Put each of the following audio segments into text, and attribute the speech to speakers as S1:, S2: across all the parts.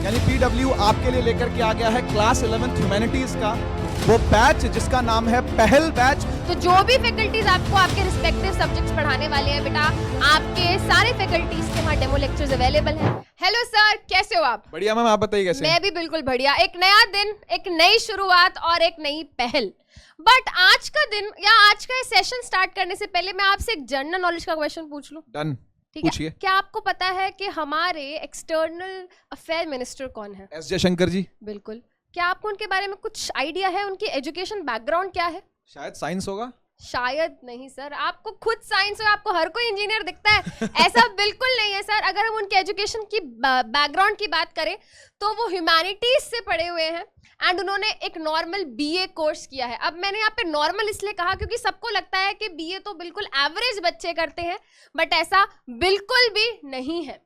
S1: यानी पीडब्ल्यू आपके लिए लेकर के आ गया है क्लास 11th ह्यूमैनिटीज का वो बैच जिसका नाम है पहल बैच।
S2: तो जो भी फैकल्टीज आपको आपके रिस्पेक्टिव सब्जेक्ट्स पढ़ाने वाले हैं बेटा, आपके सारे फैकल्टीज के वहाँ डेमो लेक्चर्स अवेलेबल हैं। हेलो सर, कैसे हो आप?
S1: बढ़िया मैम, आप बताइए कैसे?
S2: मैं भी बिल्कुल बढ़िया। एक नया दिन, एक नई शुरुआत और एक नई पहल। बट आज का दिन या आज का सेशन स्टार्ट करने से पहले मैं आपसे एक जनरल नॉलेज का क्वेश्चन पूछ लूं?
S1: डन,
S2: ठीक है।
S1: पूछिए।
S2: क्या आपको पता है कि हमारे एक्सटर्नल अफेयर मिनिस्टर कौन है?
S1: एस जयशंकर जी।
S2: बिल्कुल। क्या आपको उनके बारे में कुछ आइडिया है? उनकी एजुकेशन बैकग्राउंड क्या है?
S1: शायद साइंस होगा।
S2: शायद नहीं सर, आपको खुद साइंस हो, आपको हर कोई इंजीनियर दिखता है। ऐसा बिल्कुल नहीं है सर। अगर हम उनके एजुकेशन की बैकग्राउंड की बात करें तो वो ह्यूमैनिटीज से पढ़े हुए हैं एंड उन्होंने एक नॉर्मल बीए कोर्स किया है। अब मैंने यहाँ पे नॉर्मल इसलिए कहा क्योंकि सबको लगता है कि बीए तो बिल्कुल एवरेज बच्चे करते हैं, बट ऐसा बिल्कुल भी नहीं है।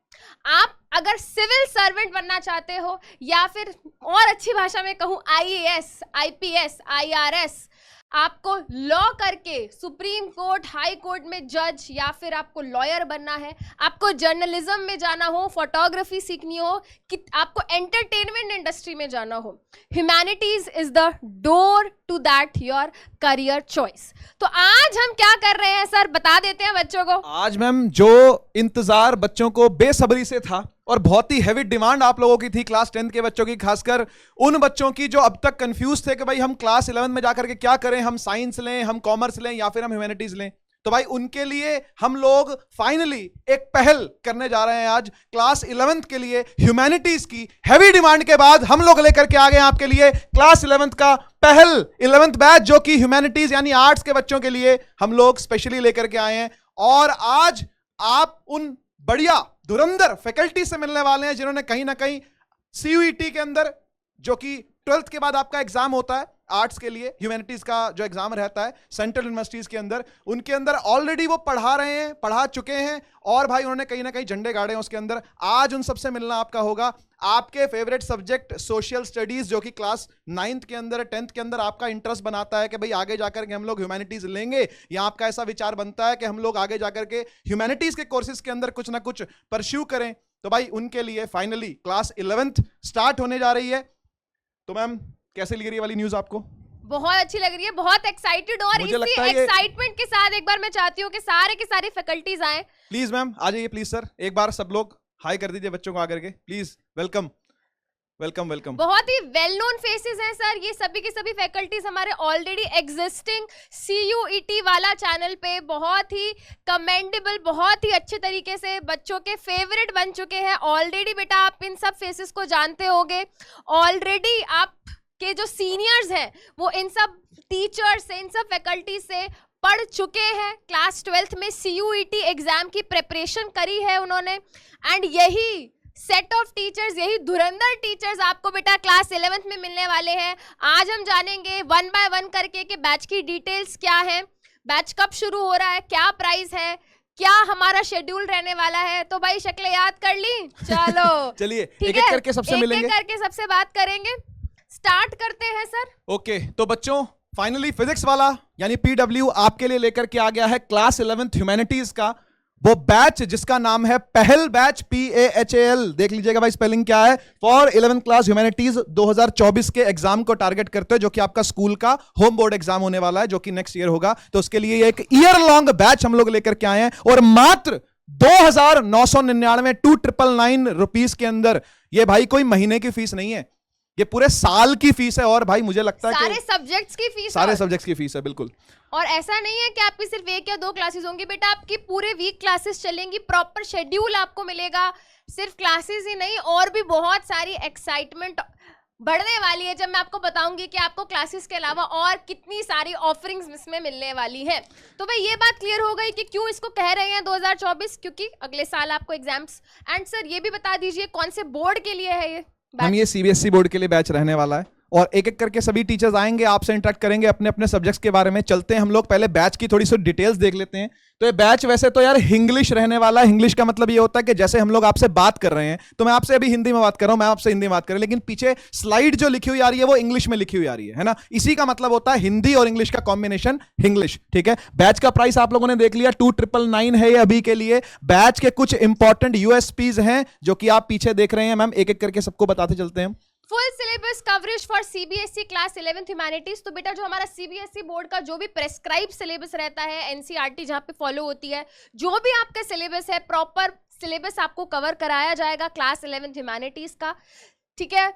S2: आप अगर सिविल सर्वेंट बनना चाहते हो या फिर और अच्छी भाषा में कहूँ आईएएस, आईपीएस, आईआरएस, आपको लॉ करके सुप्रीम कोर्ट, हाई कोर्ट में जज या फिर आपको लॉयर बनना है, आपको जर्नलिज्म में जाना हो, फोटोग्राफी सीखनी हो, कि आपको एंटरटेनमेंट इंडस्ट्री में जाना हो, humanities is the door to that your career choice. तो आज हम क्या कर रहे हैं सर, बता देते हैं बच्चों को।
S1: आज मैम जो इंतजार बच्चों को बेसब्री से था और बहुत ही हैवी डिमांड आप लोगों की थी क्लास 10 के बच्चों की, खासकर उन बच्चों की जो अब तक कंफ्यूज थे कि भाई हम क्लास 11 में जाकर के क्या करें, हम साइंस लें, हम कॉमर्स लें या फिर हम ह्यूमैनिटीज लें। तो भाई उनके लिए हम लोग फाइनली एक पहल करने जा रहे हैं आज क्लास 11th के लिए। ह्यूमैनिटीज की हैवी डिमांड के बाद हम लोग लेकर के आ गए आपके लिए क्लास 11th का पहल 11th बैच, जो कि ह्यूमैनिटीज यानी आर्ट्स के बच्चों के लिए हम लोग स्पेशली लेकर के आए हैं। और आज आप उन बढ़िया धुरंधर फैकल्टी से मिलने वाले हैं जिन्होंने कहीं ना कहीं सीयूईटी के अंदर, जो कि 12th के बाद आपका एग्जाम होता है आर्ट्स के लिए, ह्यूमैनिटीज का जो एग्जाम रहता है सेंट्रल यूनिवर्सिटीज के अंदर, उनके अंदर ऑलरेडी वो पढ़ा रहे हैं, पढ़ा चुके हैं और भाई उन्होंने कहीं ना कहीं झंडे गाड़े हैं उसके अंदर। आज उन सबसे मिलना आपका होगा। आपके फेवरेट सब्जेक्ट सोशल स्टडीज, जो कि क्लास 9th के अंदर, 10th के अंदर आपका इंटरेस्ट बनाता है कि भाई आगे जाकर के हम लोग ह्यूमैनिटीज लेंगे, या आपका ऐसा विचार बनता है कि हम लोग आगे जाकर के ह्यूमैनिटीज के कोर्सेज के अंदर कुछ ना कुछ परस्यू करें, तो भाई उनके लिए फाइनली क्लास 11th स्टार्ट होने जा रही है। तो मैम कैसे लग रही है वाली न्यूज आपको?
S2: बहुत अच्छी लग रही है, बहुत एक्साइटेड। और
S1: मुझे लगता
S2: इसी
S1: है
S2: एक्साइटमेंट के साथ एक बार मैं चाहती हूँ कि सारे के सारे फैकल्टीज आए।
S1: प्लीज मैम आ जाइए, प्लीज सर, एक बार सब लोग हाई कर दीजिए बच्चों को आकर के, प्लीज। Welcome welcome welcome.
S2: बहुत ही वेल नोन फेसेस हैं सर, ये सभी की सभी फैकल्टीज हमारे ऑलरेडी एग्जिस्टिंग सीयूईटी वाला चैनल पे बहुत ही कमेंडेबल, बहुत ही अच्छे तरीके से बच्चों के फेवरेट बन चुके हैं ऑलरेडी। बेटा आप इन सब फेसेस को जानते होंगे ऑलरेडी। आप के जो सीनियर्स हैं वो इन सब टीचर्स से, इन सब फैकल्टी से पढ़ चुके हैं। क्लास 12th में सीयूईटी एग्जाम की प्रिपरेशन करी है उन्होंने, एंड यही सेट ऑफ टीचर्स, यही धुरंधर टीचर्स आपको बेटा क्लास 11th में मिलने वाले हैं। आज हम जानेंगे 1 बाय 1 करके कि बैच की डिटेल्स क्या है, बैच कब शुरू हो रहा है, क्या प्राइस है, क्या हमारा शेड्यूल रहने वाला है। तो भाई शक्लें याद कर ली, चलो
S1: चलिए
S2: ठीक
S1: एक
S2: है,
S1: एक करके सबसे मिलेंगे,
S2: एक करके सबसे बात करेंगे। स्टार्ट करते हैं सर।
S1: ओके तो बच्चों फाइनली फिजिक्स वाला यानी पीडब्ल्यू आपके लिए लेकर के आ गया है क्लास 11th ह्यूमैनिटीज का वो बैच जिसका नाम है पहल बैच, PAHAL। देख लीजिएगा भाई स्पेलिंग क्या है, फॉर 11th क्लास ह्यूमैनिटीज 2024 के एग्जाम को टारगेट करते हैं, जो कि आपका स्कूल का होम बोर्ड एग्जाम होने वाला है, जो कि नेक्स्ट ईयर होगा। तो उसके लिए एक ईयर लॉन्ग बैच हम लोग लेकर के आए हैं और मात्र 2,999 2,999 रुपीस के अंदर। ये भाई कोई महीने की फीस नहीं है, ये पूरे साल की फीस है। और भाई मुझे लगता है
S2: सारे सब्जेक्ट्स की फीस,
S1: सारे सब्जेक्ट्स की फीस है बिल्कुल।
S2: और ऐसा नहीं है कि आपकी सिर्फ 1 या 2 क्लासेस होंगी बेटा, आपकी पूरे वीक क्लासेस चलेंगी, प्रॉपर शेड्यूल आपको मिलेगा। सिर्फ क्लासेस ही नहीं और भी बहुत सारी एक्साइटमेंट बढ़ने वाली है जब मैं आपको बताऊंगी कि आपको क्लासेस के अलावा और कितनी सारी ऑफरिंग्स इसमें मिलने वाली है। तो भाई ये बात क्लियर हो गई कि क्यों इसको कह रहे हैं 2024, क्योंकि अगले साल आपको एग्जाम्स। एंड सर ये भी बता दीजिए कौन से बोर्ड के लिए है ये?
S1: हम ये CBSE बोर्ड के लिए बैच रहने वाला है और एक एक करके सभी टीचर्स आएंगे, आपसे इंटरेक्ट करेंगे अपने अपने सब्जेक्ट्स के बारे में। चलते हैं हम लोग पहले बैच की थोड़ी सी डिटेल्स देख लेते हैं। तो ये बैच वैसे तो यार इंग्लिश रहने वाला है। इंग्लिश का मतलब ये होता है कि जैसे हम लोग आपसे बात कर रहे हैं, तो मैं आपसे अभी हिंदी में बात कर रहा हूं, मैं आपसे हिंदी में बात कर रहा हूं, लेकिन पीछे स्लाइड जो लिखी हुई आ रही है वो इंग्लिश में लिखी हुई आ रही है ना। इसी का मतलब होता है हिंदी और इंग्लिश का कॉम्बिनेशन इंग्लिश, ठीक है। बैच का प्राइस आप लोगों ने देख लिया, 2999 है ये अभी के लिए। बैच के कुछ इंपॉर्टेंट यूएसपीज हैं जो कि आप पीछे देख रहे हैं। मैम एक एक करके सबको बताते चलते हैं।
S2: Full syllabus coverage for CBSE class 11th humanities. तो बेटा जो हमारा सीबीएसई बोर्ड का जो भी प्रेस्क्राइब सिलेबस रहता है, एनसीईआरटी जहां पे फॉलो होती है, जो भी आपका सिलेबस है, प्रॉपर सिलेबस आपको कवर कराया जाएगा क्लास 11th ह्यूमैनिटीज का, ठीक है।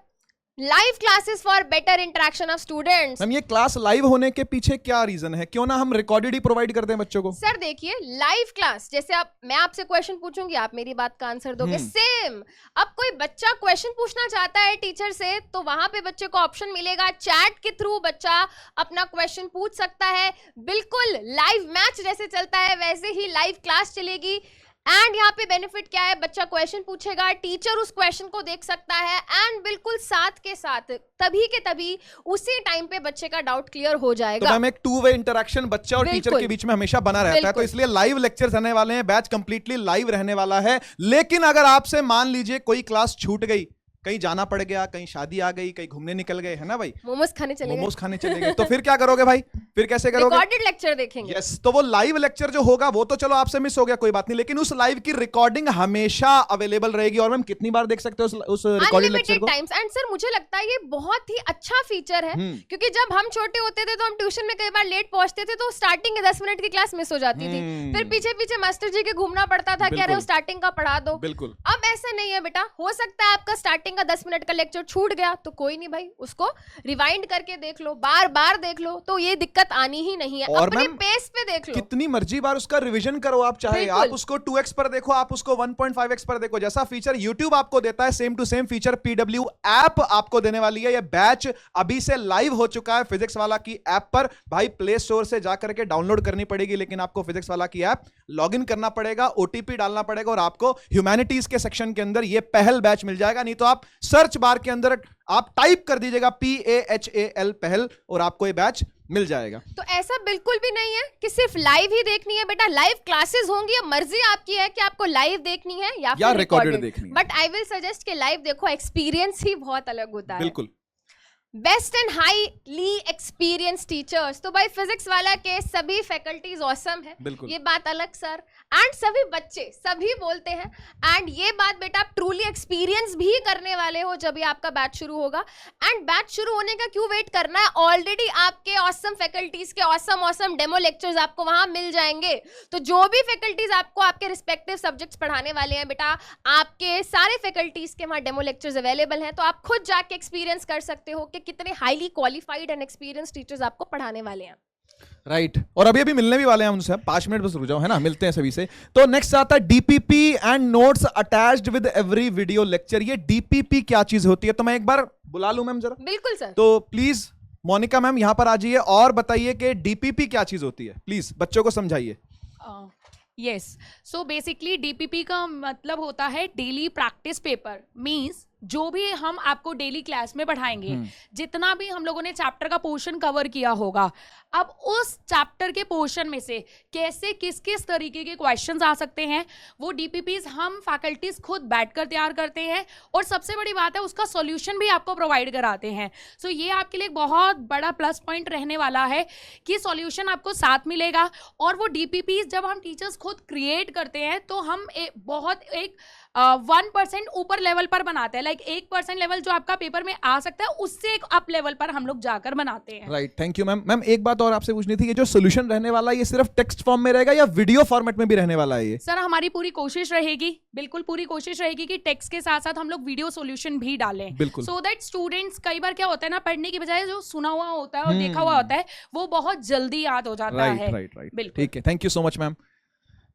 S2: Live classes for better interaction of students.
S1: Ma'am ये क्लास लाइव होने के पीछे क्या रीजन है? क्यों ना हम रिकॉर्डेड ही प्रोवाइड करते हैं बच्चों को?
S2: सर देखिए, लाइव क्लास जैसे मैं आपसे क्वेश्चन पूछूंगी, आप मेरी बात का आंसर दोगे, सेम। अब कोई बच्चा क्वेश्चन पूछना चाहता है टीचर से, तो वहां पे बच्चे को ऑप्शन मिलेगा, चैट के थ्रू बच्चा अपना क्वेश्चन पूछ सकता है। बिल्कुल लाइव मैच जैसे चलता है वैसे ही लाइव क्लास चलेगी। एंड यहाँ पे बेनिफिट क्या है, बच्चा क्वेश्चन पूछेगा, टीचर उस क्वेश्चन को देख सकता है, एंड बिल्कुल साथ के साथ तभी के तभी उसी टाइम पे बच्चे का डाउट क्लियर हो जाएगा।
S1: तो मैम एक टू वे इंटरेक्शन बच्चा और टीचर के बीच में हमेशा बना रहता है, तो इसलिए लाइव लेक्चर्स रहने वाले हैं। बैच कंप्लीटली लाइव रहने वाला है। लेकिन अगर आपसे मान लीजिए कोई क्लास छूट गई, कहीं जाना पड़ गया, कहीं शादी आ गई, कहीं घूमने निकल गए, है ना भाई,
S2: मोमोज खाने चले गए,
S1: तो फिर क्या करोगे भाई? फिर कैसे करोगे?
S2: रिकॉर्डेड लेक्चर देखेंगे।
S1: यस, तो वो लाइव लेक्चर जो होगा वो तो चलो आपसे मिस हो गया, कोई बात नहीं, लेकिन उस लाइव की रिकॉर्डिंग हमेशा अवेलेबल रहेगी। और मैम कितनी बार देख सकते हो उस रिकॉर्डेड लेक्चर को?
S2: टाइम्स। एंड सर मुझे लगता है ये बहुत ही अच्छा फीचर है, क्योंकि जब हम छोटे होते थे तो हम ट्यूशन में कई बार लेट पहुंचते थे, तो स्टार्टिंग के 10 मिनट की क्लास मिस हो जाती थी, फिर पीछे पीछे मास्टर जी के घूमना पड़ता था कि अरे स्टार्टिंग का पढ़ा दो।
S1: बिल्कुल।
S2: अब ऐसा नहीं है बेटा, हो सकता है आपका स्टार्टिंग का 10 मिनट का लेक्चर छूट गया, तो कोई नहीं भाई, उसको रिवाइंड करके देख लो, बार बार देख लो, तो ये दिक्कत आनी ही नहीं है। अपने पेस पे देख लो,
S1: कितनी मर्जी बार उसका रिवीजन करो आप, चाहे आप उसको 2x पर देखो, आप उसको 1.5x पर देखो। जैसा फीचर YouTube आपको देता है, same to same feature PW app आपको देने वाली है। ये बैच अभी से लाइव हो चुका है फिजिक्स वाला की ऐप पर। भाई प्ले स्टोर से जाकर के डाउनलोड करनी पड़ेगी, लेकिन आपको फिजिक्स वाला की ऐप लॉगिन करना पड़ेगा, OTP डालना पड़ेगा, और आपको ह्यूमैनिटीज के सेक्शन के अंदर ये पहल बैच मिल जाएगा। नहीं तो आप सर्च बार के अंदर आप टाइप कर दीजिएगा PAHAL पहल, और आपको ये बैच मिल जाएगा।
S2: तो ऐसा बिल्कुल भी नहीं है कि सिर्फ लाइव ही देखनी है बेटा, लाइव क्लासेस होंगी, मर्जी आपकी है कि आपको लाइव देखनी है या फिर
S1: रिकॉर्डेड देखनी है।
S2: बट आई विल सजेस्ट कि लाइव देखो, एक्सपीरियंस ही बहुत अलग होता है।
S1: बिल्कुल।
S2: Best and highly experience teachers. तो भाई फिजिक्स वाला के सभी फैकल्टीज ऑसम है, ये बात अलग सर। एंड सभी बच्चे सभी बोलते हैं, एंड ये बात बेटा आप ट्रूली एक्सपीरियंस भी करने वाले हो जब ये आपका बैच शुरू होगा। एंड बैच शुरू होने का क्यों वेट करना है, ऑलरेडी आपके ऑसम फैकल्टीज के ऑसम डेमो लेक्चर्स आपको वहां मिल जाएंगे। तो जो भी फैकल्टीज आपको आपके रिस्पेक्टिव सब्जेक्ट्स पढ़ाने वाले हैं बेटा, आपके सारे फैकल्टीज के वहां डेमो लेक्चर्स अवेलेबल हैं, तो आप खुद जाके एक्सपीरियंस कर सकते हो कि कितने highly qualified and experience teachers आपको पढ़ाने वाले हैं।
S1: राइट और अभी मिलने भी वाले हैं उनसे, 5 मिनट बस रुक जाओ, है ना, मिलते हैं सभी से। तो नेक्स्ट आता है DPP and notes attached with every video lecture. ये DPP क्या चीज होती है? तो मैं एक बार बुला लूं मैम जरा।
S2: बिल्कुल सर।
S1: तो प्लीज मोनिका मैम यहां पर आ जाइए और बताइए कि DPP क्या चीज होती है, प्लीज बच्चों को समझाइए।
S3: यस, सो बेसिकली DPP का मतलब होता है डेली प्रैक्टिस पेपर। मींस जो भी हम आपको डेली क्लास में पढ़ाएंगे, जितना भी हम लोगों ने चैप्टर का पोर्शन कवर किया होगा, अब उस चैप्टर के पोर्शन में से कैसे किस किस तरीके के क्वेश्चंस आ सकते हैं, वो DPPs हम फैकल्टीज खुद बैठकर तैयार करते हैं, और सबसे बड़ी बात है उसका सॉल्यूशन भी आपको प्रोवाइड कराते हैं। सो ये आपके लिए एक बहुत बड़ा प्लस पॉइंट रहने वाला है कि सॉल्यूशन आपको साथ मिलेगा। और वो DPPs जब हम टीचर्स खुद क्रिएट करते हैं तो हम बहुत एक 1% ऊपर लेवल पर बनाते हैं, लाइक 1% लेवल जो आपका पेपर में आ सकता है, उससे एक अप लेवल पर हम लोग जाकर बनाते हैं।
S1: Right, thank you ma'am. Ma'am एक बात और आपसे पूछनी थी, ये जो सोल्यूशन रहने वाला है ये सिर्फ टेक्स्ट फॉर्म में रहेगा या वीडियो फॉर्मेट में भी रहने वाला है ये?
S3: सर हमारी पूरी कोशिश रहेगी, बिल्कुल पूरी कोशिश रहेगी कि टेक्स्ट के साथ साथ हम लोग वीडियो सोल्यूशन भी डालें,
S1: बिल्कुल,
S3: सो दैट स्टूडेंट्स, कई बार क्या होता है ना, पढ़ने की बजाय जो सुना हुआ होता है और देखा हुआ होता है वो बहुत जल्दी याद हो जाता है।
S1: राइट, ठीक है, thank you so much ma'am.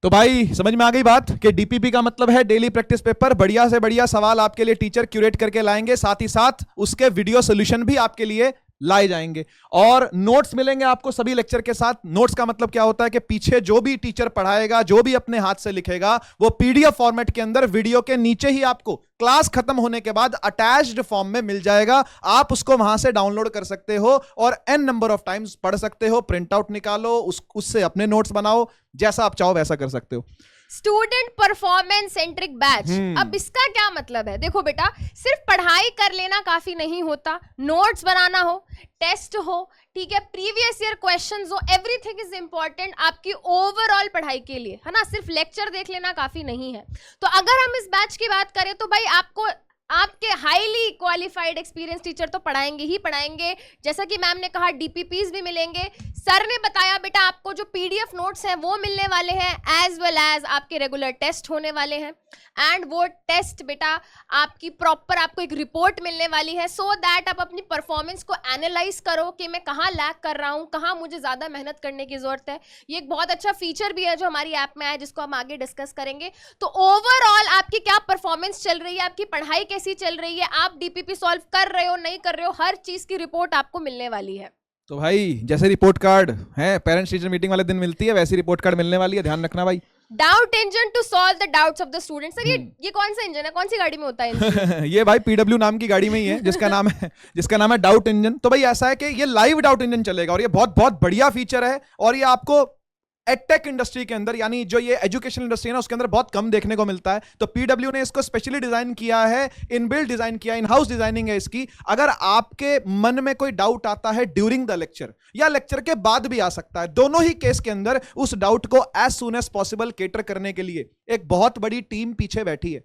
S1: तो भाई समझ में आ गई बात कि DPP का मतलब है डेली प्रैक्टिस पेपर। बढ़िया से बढ़िया सवाल आपके लिए टीचर क्यूरेट करके लाएंगे, साथ ही साथ उसके वीडियो सोल्यूशन भी आपके लिए लाए जाएंगे। और नोट्स मिलेंगे आपको सभी लेक्चर के साथ। नोट्स का मतलब क्या होता है कि पीछे जो भी टीचर पढ़ाएगा, जो भी अपने हाथ से लिखेगा, वो पीडीएफ फॉर्मेट के अंदर वीडियो के नीचे ही आपको क्लास खत्म होने के बाद अटैच्ड फॉर्म में मिल जाएगा। आप उसको वहां से डाउनलोड कर सकते हो और n नंबर ऑफ टाइम्स पढ़ सकते हो, प्रिंट आउट निकालो, उससे अपने नोट्स बनाओ, जैसा आप चाहो वैसा कर सकते हो।
S2: स्टूडेंट परफॉर्मेंस सेंट्रिक बैच, अब इसका क्या मतलब है? देखो बेटा, सिर्फ पढ़ाई कर लेना काफी नहीं होता, नोट्स बनाना हो, टेस्ट हो, ठीक है, प्रीवियस ईयर क्वेश्चंस हो, एवरीथिंग इज इंपॉर्टेंट आपकी ओवरऑल पढ़ाई के लिए, है ना। सिर्फ लेक्चर देख लेना काफी नहीं है। तो अगर हम इस बैच की बात करें तो भाई आपको आपके हाईली क्वालिफाइड एक्सपीरियंस टीचर तो पढ़ाएंगे ही पढ़ाएंगे, जैसा कि मैम ने कहा डीपीपीज भी मिलेंगे। सर ने बताया बेटा आपको जो पीडीएफ नोट्स हैं वो मिलने वाले हैं, एज वेल एज आपके रेगुलर टेस्ट होने वाले हैं। एंड वो टेस्ट बेटा आपकी प्रॉपर आपको एक रिपोर्ट मिलने वाली है, सो दैट आप अपनी परफॉर्मेंस को एनालाइज करो कि मैं कहाँ लैग कर रहा हूँ, कहाँ मुझे ज़्यादा मेहनत करने की ज़रूरत है। ये एक बहुत अच्छा फीचर भी है जो हमारी ऐप में है, जिसको हम आगे डिस्कस करेंगे। तो ओवरऑल आपकी क्या परफॉर्मेंस चल रही है, आपकी पढ़ाई कैसी चल रही है, आप डीपीपी सॉल्व कर रहे हो नहीं कर रहे हो, हर चीज़ की रिपोर्ट आपको मिलने वाली है।
S1: तो भाई जैसे रिपोर्ट कार्ड है पेरेंट्स टीचर मीटिंग वाले दिन मिलती है, वैसी रिपोर्ट कार्ड मिलने वाली है, ध्यान रखना भाई।
S2: Doubt engine to solve the doubts of the student. Sir ये कौन सा इंजन है, कौन सी गाड़ी में होता है?
S1: ये भाई पीडब्ल्यू नाम की गाड़ी में ही है, जिसका नाम है डाउट इंजन। तो भाई ऐसा है कि ये लाइव डाउट इंजन चलेगा और ये बहुत बहुत बढ़िया फीचर है, और ये आपको एडटेक इंडस्ट्री के अंदर, यानी जो ये एजुकेशन इंडस्ट्री है ना, उसके अंदर बहुत कम देखने को मिलता है। तो पीडब्ल्यू ने इसको स्पेशली डिजाइन किया है, इनबिल्ट डिजाइन किया, इन हाउस डिजाइनिंग है इसकी। अगर आपके मन में कोई डाउट आता है ड्यूरिंग द लेक्चर या लेक्चर के बाद भी आ सकता है, दोनों ही केस के अंदर उस डाउट को as soon as possible cater करने के लिए एक बहुत बड़ी टीम पीछे बैठी है,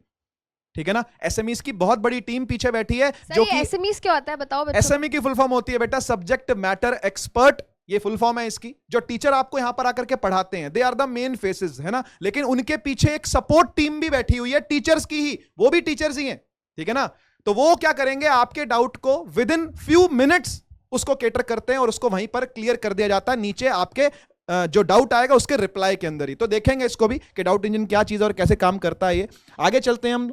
S1: ठीक है ना। एसएमईस की बहुत बड़ी टीम पीछे बैठी है। जो कि
S2: एसएमईस क्या होता है बताओ बच्चों?
S1: एसएमई की फुल फॉर्म होती है बेटा सब्जेक्ट मैटर एक्सपर्ट, ये फुल फॉर्म है इसकी। जो टीचर आपको यहां पर आकर के पढ़ाते हैं, they are the main faces, है ना, लेकिन उनके पीछे एक सपोर्ट टीम भी बैठी हुई है टीचर्स की ही, वो भी टीचर्स ही हैं, ठीक है ना। तो वो क्या करेंगे, आपके डाउट को विद इन फ्यू मिनट्स उसको केटर करते हैं और उसको वहीं पर क्लियर कर दिया जाता है नीचे आपके जो डाउट आएगा उसके रिप्लाई के अंदर ही। तो देखेंगे इसको भी कि डाउट इंजन क्या चीज है और कैसे काम करता है ये। आगे चलते हैं हम।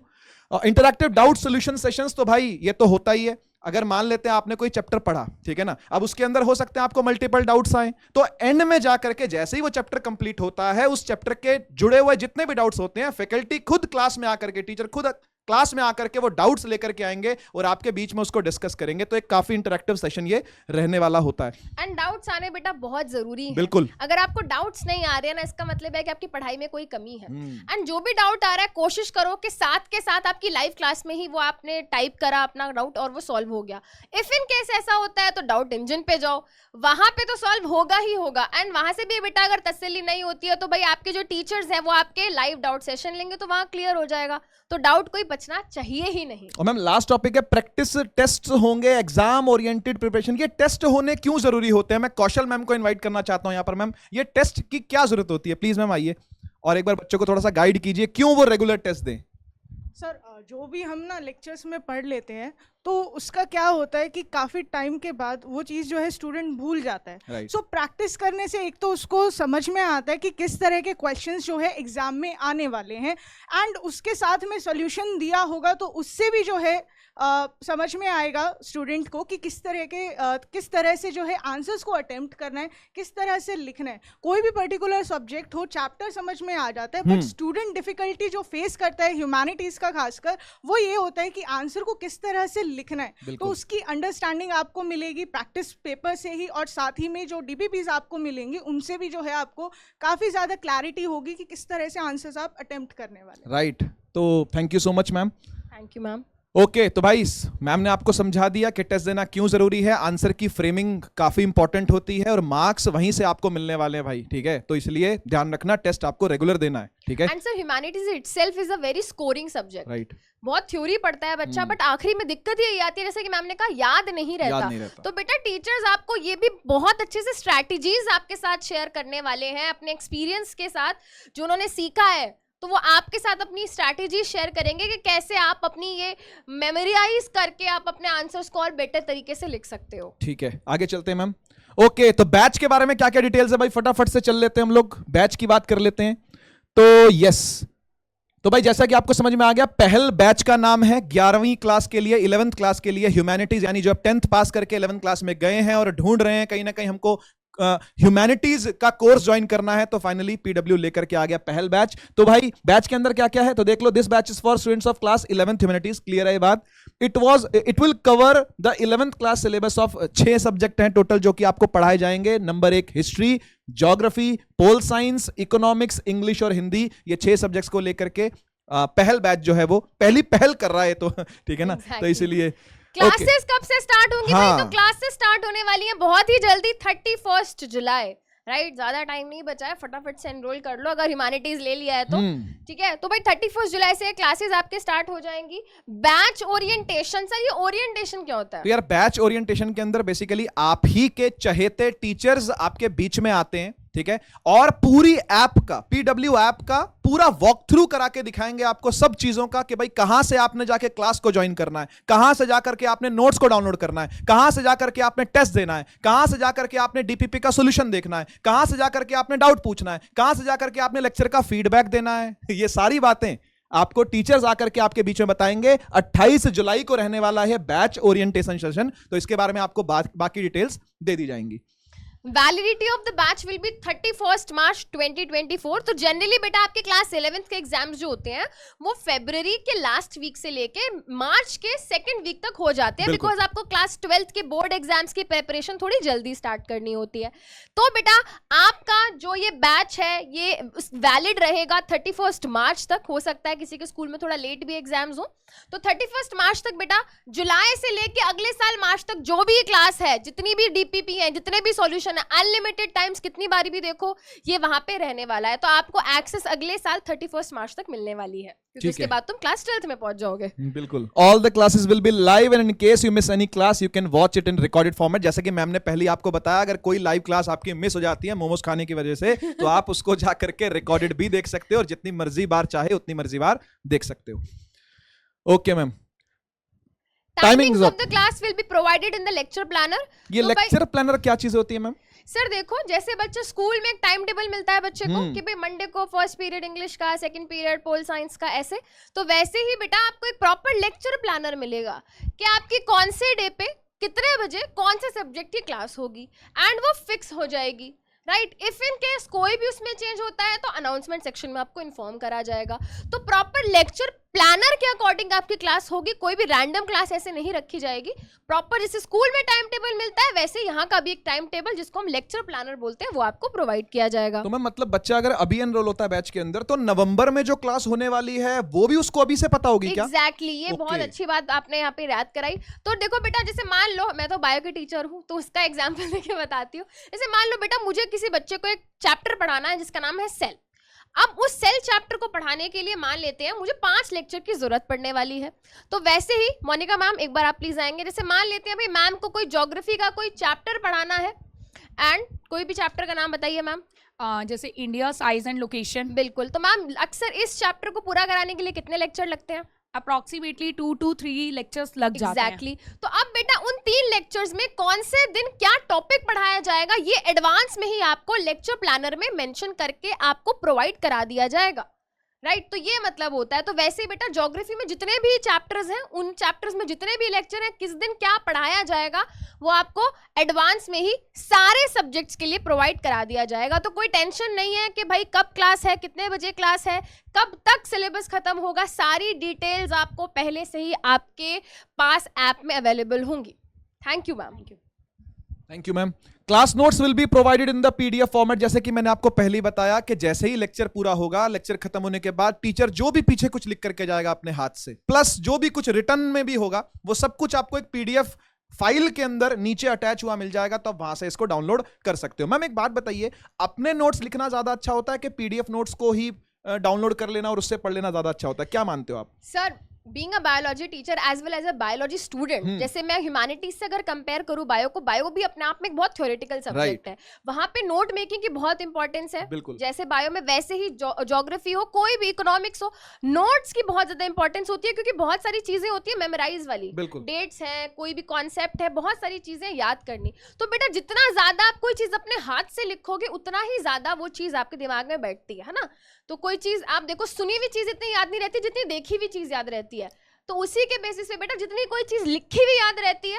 S1: इंटरैक्टिव डाउट सॉल्यूशन सेशंस, तो भाई ये तो होता ही है। अगर मान लेते हैं आपने कोई चैप्टर पढ़ा, ठीक है ना, अब उसके अंदर हो सकते हैं आपको मल्टीपल डाउट्स आए, तो एंड में जाकर के जैसे ही वो चैप्टर कंप्लीट होता है, उस चैप्टर के जुड़े हुए जितने भी डाउट्स होते हैं, फैकल्टी खुद क्लास में आकर के, टीचर खुद क्लास में आकर के वो डाउट्स लेकर के आएंगे और आपके बीच में उसको डिस्कस करेंगे। तो एक काफी इंटरैक्टिव सेशन ये रहने वाला होता है।
S2: एंड डाउट्स आने बेटा बहुत जरूरी है।
S1: बिल्कुल,
S2: अगर आपको डाउट्स नहीं आ रहे हैं ना, इसका मतलब है कि आपकी पढ़ाई में कोई कमी है। एंड जो भी डाउट आ रहा है, कोशिश करो कि साथ के साथ आपकी लाइव क्लास में ही वो आपने टाइप करा अपना डाउट और वो सॉल्व हो गया। इफ इन केस ऐसा होता है तो डाउट इंजन पे जाओ, वहां पे तो सॉल्व होगा ही होगा। एंड वहां से भी बेटा अगर तसल्ली नहीं होती है तो भाई आपके जो टीचर्स हैं वो आपके लाइव डाउट सेशन लेंगे, तो वहां क्लियर हो जाएगा। तो डाउट कोई बचना चाहिए ही नहीं।
S1: और मैम लास्ट टॉपिक है प्रैक्टिस टेस्ट होंगे, एग्जाम ओरिएंटेड प्रिपरेशन। ये टेस्ट होने क्यों जरूरी होते हैं? मैं कौशल मैम को इनवाइट करना चाहता हूं यहाँ पर। मैम ये टेस्ट की क्या जरूरत होती है? प्लीज मैम आइए और एक बार बच्चों को थोड़ा सा गाइड कीजिए, क्यों वो रेगुलर टेस्ट दें।
S4: सर जो भी हम ना लेक्चर्स में पढ़ लेते हैं तो उसका क्या होता है कि काफ़ी टाइम के बाद वो चीज़ जो है स्टूडेंट भूल जाता है। सो प्रैक्टिस करने से एक तो उसको समझ में आता है कि किस तरह के क्वेश्चंस जो है एग्जाम में आने वाले हैं, एंड उसके साथ में सॉल्यूशन दिया होगा तो उससे भी जो है समझ में आएगा स्टूडेंट को कि किस तरह से जो है आंसर्स को अटेम्प्ट करना है, किस तरह से लिखना है। कोई भी पर्टिकुलर सब्जेक्ट हो, चैप्टर समझ में आ जाता है, बट स्टूडेंट डिफिकल्टी जो फेस करता है ह्यूमैनिटीज का खासकर, वो ये होता है कि आंसर को किस तरह से लिखना है। तो उसकी अंडरस्टैंडिंग आपको मिलेगी प्रैक्टिस पेपर से ही, और साथ ही में जो डीपीपीज आपको मिलेंगी उनसे भी जो है आपको काफी ज्यादा क्लैरिटी होगी कि किस तरह से आंसर्स आप अटेम्प्ट करने वाले।
S1: राइट, तो thank you so much ma'am.
S2: Thank you ma'am.
S1: Okay तो भाई मैम ने आपको समझा दिया कि टेस्ट देना क्यों जरूरी है, आंसर की फ्रेमिंग काफी इंपॉर्टेंट होती है और मार्क्स वहीं से आपको मिलने वाले हैं भाई, ठीक है। तो इसलिए ध्यान रखना, टेस्ट आपको रेगुलर देना है, ठीक है।
S2: And sir humanities itself is a very scoring subject.
S1: Right,
S2: बहुत थ्योरी पढ़ता है बच्चा, बट आखिरी में दिक्कत यही आती है, जैसे कि मैम ने कहा, याद नहीं रहता। तो बेटा टीचर्स आपको ये भी बहुत अच्छे से स्ट्रैटेजीज आपके साथ शेयर करने वाले हैं अपने एक्सपीरियंस के साथ, जो उन्होंने सीखा है तो वो आपके साथ अपनी स्ट्रैटेजी शेयर करेंगे कि कैसे आप अपनी ये मेमोराइज करके आप अपने आंसर्स को और बेटर तरीके से लिख सकते हो।
S1: ठीक है, आगे चलते हैं मैम। ओके, तो बैच के बारे में क्या क्या डिटेल्स है भाई, फटाफट से चल लेते हैं हम लोग, बैच की बात कर लेते हैं। तो यस, तो भाई जैसा कि आपको समझ में आ गया, पहल बैच का नाम है 11वीं क्लास के लिए, 11th क्लास के लिए ह्यूमैनिटीज, यानी जो अब 10th पास करके 11th क्लास में गए हैं और ढूंढ रहे हैं कहीं ना कहीं हमको ह्यूमैनिटीज का कोर्स ज्वाइन करना है, तो फाइनली पीडब्ल्यू लेकर के आ गया पहल बैच। तो भाई बैच के अंदर क्या क्या है तो देख लो, this batch is for students of class 11th humanities. Clear है ये बात? It will cover the 11th class syllabus of 6 subject हैं टोटल जो कि आपको पढ़ाए जाएंगे। Number 1 history, geography, pol science, economics, English और हिंदी, ये 6 सब्जेक्ट्स को लेकर के पहल बैच जो है वो पहली पहल कर रहा है, तो ठीक है ना। तो इसीलिए
S2: क्लासेस कब से स्टार्ट होंगी?
S1: हाँ।
S2: भाई तो क्लासेस स्टार्ट होने वाली है बहुत ही जल्दी, 31 जुलाई, राइट? ज्यादा टाइम नहीं बचा है, फटाफट से एनरोल कर लो अगर ह्यूमैनिटीज ले लिया है तो, ठीक है। तो भाई 31 जुलाई से क्लासेस आपके स्टार्ट हो जाएंगी। बैच ओरिएंटेशन, सर ये ओरिएंटेशन क्या होता है?
S1: तो यार बैच ओरिएंटेशन के अंदर बेसिकली आप ही के चहेते टीचर्स आपके बीच में आते हैं, ठीक है, और पूरी ऐप का, पीडब्ल्यू ऐप का पूरा वॉक थ्रू करा के दिखाएंगे आपको सब चीजों का, कि भाई कहां से आपने जाके क्लास को ज्वाइन करना है, कहां से जाकर के आपने नोट्स को डाउनलोड करना है, कहां से जाकर के आपने टेस्ट देना है, कहां से जाकर के आपने डीपीपी का सॉल्यूशन देखना है, कहां से जाकर के आपने डाउट पूछना है, कहां से जाकर के आपने लेक्चर का फीडबैक देना है। ये सारी बातें आपको टीचर्स आकर के आपके बीच में बताएंगे। 28 जुलाई को रहने वाला है बैच ओरिएंटेशन सेशन, तो इसके बारे में आपको बाकी डिटेल्स दे दी जाएंगी।
S2: Validity of the batch will be 31 मार्च 2024। तो जनरली बेटा आपके क्लास 11th के एग्जाम्स जो होते हैं वो फरवरी के लास्ट वीक से लेके मार्च के 2nd वीक तक हो जाते हैं, बिकॉज आपको क्लास 12th के बोर्ड एग्जाम्स की प्रिपरेशन थोड़ी जल्दी स्टार्ट करनी होती है। तो बेटा आपका जो ये बैच है ये वैलिड रहेगा 31 मार्च तक। हो सकता है किसी के स्कूल में थोड़ा लेट भी एग्जाम्स हो, तो 31 मार्च तक बेटा, जुलाई से लेके अगले साल मार्च तक जो भी क्लास है, जितनी भी डीपीपी है, जितने भी सॉल्यूशन, अनलिमिटेड टाइम्स, कितनी बारी भी देखो, ये वहां पे रहने वाला है। तो आपको एक्सेस अगले साल 31 मार्च तक मिलने वाली है, क्योंकि उसके बाद तुम क्लास 12th में पहुंच जाओगे।
S1: बिल्कुल, all the classes will be live and in case you miss any class you can watch it in recorded format. जैसे कि मैम ने पहले आपको बताया, अगर कोई लाइव क्लास आपकी मिस हो जाती है मोमोज खाने की वजह से, तो आप उसको जा करके रिकॉर्डेड भी देख सकते हो और जितनी मर्जी बार चाहे उतनी मर्जी बार देख सकते हो। Okay ma'am,
S2: timings of the class will be provided in the lecture planner.
S1: ये लेक्चर प्लानर क्या चीज होती है मैम?
S2: सर देखो, जैसे बच्चे स्कूल में एक टाइम टेबल मिलता है बच्चे को कि भाई मंडे को फर्स्ट पीरियड इंग्लिश का, सेकंड पीरियड पोल साइंस का, ऐसे, तो वैसे ही बेटा आपको एक प्रॉपर लेक्चर प्लानर मिलेगा कि आपकी कौन से डे पे कितने बजे कौन से सब्जेक्ट की क्लास होगी, एंड वो फिक्स हो जाएगी, राइट? इफ इन केस कोई भी उसमें चेंज होता है तो अनाउंसमेंट सेक्शन में आपको इन्फॉर्म करा जाएगा। तो प्रॉपर लेक्चर प्लानर के अकॉर्डिंग आपकी क्लास होगी, कोई भी रैंडम क्लास ऐसे नहीं रखी जाएगी। प्रॉपर जैसे स्कूल में टाइम टेबल मिलता है वैसे यहाँ का भी एक टाइम टेबल, जिसको हम लेक्चर प्लानर बोलते हैं, वो आपको प्रोवाइड किया जाएगा।
S1: तो मैम मतलब बच्चा अगर अभी एनरोल होता है बैच के अंदर, तो नवंबर में जो क्लास होने वाली है वो भी उसको अभी से पता होगी क्या?
S2: एग्जैक्टली, ये बहुत अच्छी बात आपने यहाँ पे याद कराई। तो देखो बेटा, जैसे मान लो मैं तो बायो की टीचर हूँ, तो उसका एग्जाम्पल देके बताती हूँ। जैसे मान लो बेटा, मुझे किसी बच्चे को एक चैप्टर पढ़ाना है जिसका नाम है सेल। अब उस सेल चैप्टर को पढ़ाने के लिए मान लेते हैं मुझे 5 लेक्चर की जरूरत पड़ने वाली है। तो वैसे ही मोनिका मैम एक बार आप प्लीज आएंगे। जैसे मान लेते हैं भाई मैम को कोई ज्योग्राफी का कोई चैप्टर पढ़ाना है, एंड कोई भी चैप्टर का नाम बताइए मैम।
S3: जैसे इंडिया साइज एंड लोकेशन।
S2: बिल्कुल। तो मैम अक्सर इस चैप्टर को पूरा कराने के लिए कितने लेक्चर लगते हैं?
S3: अप्रोक्सीमेटली 2 to 3 लेक्चर्स लग जाते हैं।
S2: एग्जैक्टली। तो अब बेटा उन 3 लेक्चर्स में कौन से दिन क्या टॉपिक पढ़ाया जाएगा, ये एडवांस में ही आपको लेक्चर प्लानर में मेंशन करके आपको प्रोवाइड करा दिया जाएगा, राइट? तो ये मतलब होता है। तो वैसे ही बेटा ज्योग्राफी में जितने भी चैप्टर्स हैं, उन चैप्टर्स में जितने भी लेक्चर हैं, किस दिन क्या पढ़ाया जाएगा, वो आपको एडवांस में ही सारे सब्जेक्ट्स के लिए प्रोवाइड करा दिया जाएगा। तो कोई टेंशन नहीं है कि भाई कब क्लास है, कितने बजे क्लास है, कब तक सिलेबस खत्म होगा, सारी डिटेल्स आपको पहले से ही आपके पास ऐप में अवेलेबल होंगी। Thank you ma'am.
S1: Thank you ma'am. Class notes will be provided in the PDF format. जैसे कि मैंने आपको पहले ही बताया कि जैसे ही लेक्चर पूरा होगा, लेक्चर खत्म होने के बाद टीचर जो भी पीछे कुछ लिख करके जाएगा अपने हाथ से, प्लस जो भी कुछ रिटर्न में भी होगा, वो सब कुछ आपको एक पीडीएफ फाइल के अंदर नीचे अटैच हुआ मिल जाएगा, तो आप वहां से इसको डाउनलोड कर सकते हो। मैम एक बात बताइए, अपने नोट्स लिखना ज्यादा अच्छा होता है कि पीडीएफ नोट्स को ही डाउनलोड कर लेना और उससे पढ़ लेना ज्यादा अच्छा होता है? क्या मानते हो आप?
S2: Sir being a biology teacher as well as a biology student, जैसे मैं ह्यूमैनिटीज से अगर कंपेयर करूं बायो को, बायो भी अपने आप में एक बहुत थ्योरेटिकल सब्जेक्ट है, वहां पे नोट मेकिंग की बहुत इंपॉर्टेंस है। जैसे बायो में वैसे ही ज्योग्राफी हो, कोई भी इकोनॉमिक्स हो, नोट्स की बहुत ज्यादा इंपॉर्टेंस होती है, क्योंकि बहुत सारी चीजें होती है मेमोराइज वाली, डेट्स हैं, कोई भी कॉन्सेप्ट है, बहुत सारी चीजें याद करनी। तो बेटा जितना ज्यादा आप कोई चीज अपने हाथ से लिखोगे उतना ही ज्यादा वो चीज आपके दिमाग में बैठती है ना। तो कोई चीज आप देखो, सुनी हुई चीज इतनी याद नहीं रहती जितनी देखी हुई चीज याद रहती है। तो उसी के बेसिस पे बेटा जितनी कोई चीज लिखी हुई याद रहती है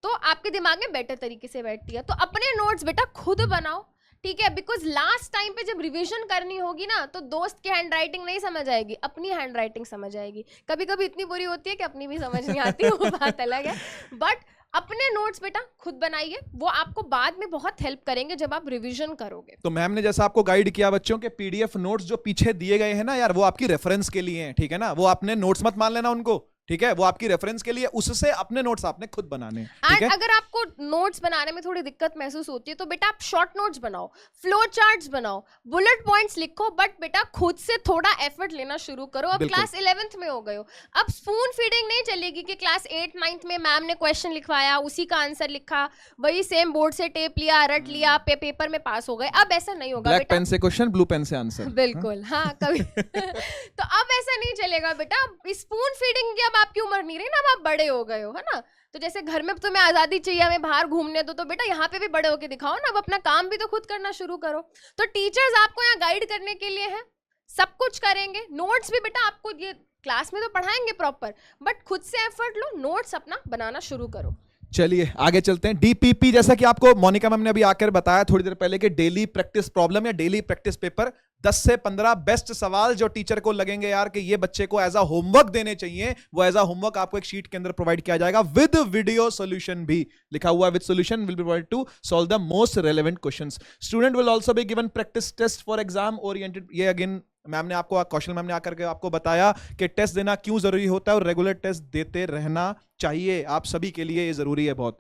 S2: तो आपके दिमाग में बेटर तरीके से बैठती है। तो अपने नोट्स बेटा खुद बनाओ, ठीक है, बिकॉज लास्ट टाइम पे जब रिवीजन करनी होगी ना तो दोस्त की हैंड राइटिंग नहीं समझ आएगी, अपनी हैंड राइटिंग समझ आएगी। कभी कभी इतनी बुरी होती है कि अपनी भी समझ नहीं आती, वो बात अलग है। बट अपने नोट्स बेटा खुद बनाइए, वो आपको बाद में बहुत हेल्प करेंगे जब आप रिवीजन करोगे।
S1: तो मैम ने जैसा आपको गाइड किया बच्चों के पीडीएफ नोट्स जो पीछे दिए गए हैं ना यार, वो आपकी रेफरेंस के लिए हैं, ठीक है ना, वो आपने नोट्स मत मान लेना उनको, ठीक है, वो आपकी रेफरेंस के लिए, उससे अपने नोट्स आपने खुद बनाने हैं।
S2: एंड अगर आपको नोट्स बनाने में थोड़ी दिक्कत महसूस होती है तो बेटा आप शॉर्ट नोट्स बनाओ, फ्लो चार्ट्स बनाओ, बुलेट पॉइंट्स लिखो, बट बेटा खुद से थोड़ा एफर्ट लेना शुरू करो। अब क्लास 11th में हो गए हो, अब स्पून फीडिंग नहीं चलेगी कि क्लास 8 9th में मैम ने क्वेश्चन लिखवाया, उसी का आंसर लिखा, वही सेम बोर्ड से टेप लिया, रट लिया, पेपर में पास हो गए। अब ऐसा नहीं होगा
S1: ब्लैक पेन से क्वेश्चन, ब्लू पेन से आंसर।
S2: बिल्कुल, हाँ कभी तो अब ऐसा नहीं चलेगा बेटा। स्पून फीडिंग की अब आपकी उम्र नहीं रही ना, अब आप बड़े हो गए हो, है ना। तो जैसे घर में तुम्हें आजादी चाहिए, हमें बाहर घूमने दो, तो बेटा यहाँ पे भी बड़े होके दिखाओ ना, अब अपना काम भी तो खुद करना शुरू करो। तो टीचर्स आपको यहाँ गाइड करने के लिए हैं, सब कुछ करेंगे। नोट्स भी बेटा आपको ये क्लास में तो पढ़ाएंगे प्रॉपर, बट खुद से एफर्ट लो, नोट्स अपना बनाना शुरू करो।
S1: चलिए आगे चलते हैं। डीपीपी, जैसा कि आपको मोनिका मैम ने अभी आकर बताया थोड़ी देर पहले कि डेली प्रैक्टिस प्रॉब्लम या डेली प्रैक्टिस पेपर, 10 से 15 बेस्ट सवाल जो टीचर को लगेंगे यार कि ये बच्चे को एज अ होमवर्क देने चाहिए, वो एज अ होमवर्क आपको एक शीट के अंदर प्रोवाइड किया जाएगा विद वीडियो सॉल्यूशन भी लिखा हुआ है। With solution will be provided to solve the most relevant questions. Student will also be given practice test for exam oriented. ये अगेन मैम ने आपको, कौशल मैम ने आकर के आपको बताया कि टेस्ट देना क्यों जरूरी होता है और रेगुलर टेस्ट देते रहना चाहिए, आप सभी के लिए ये जरूरी है बहुत।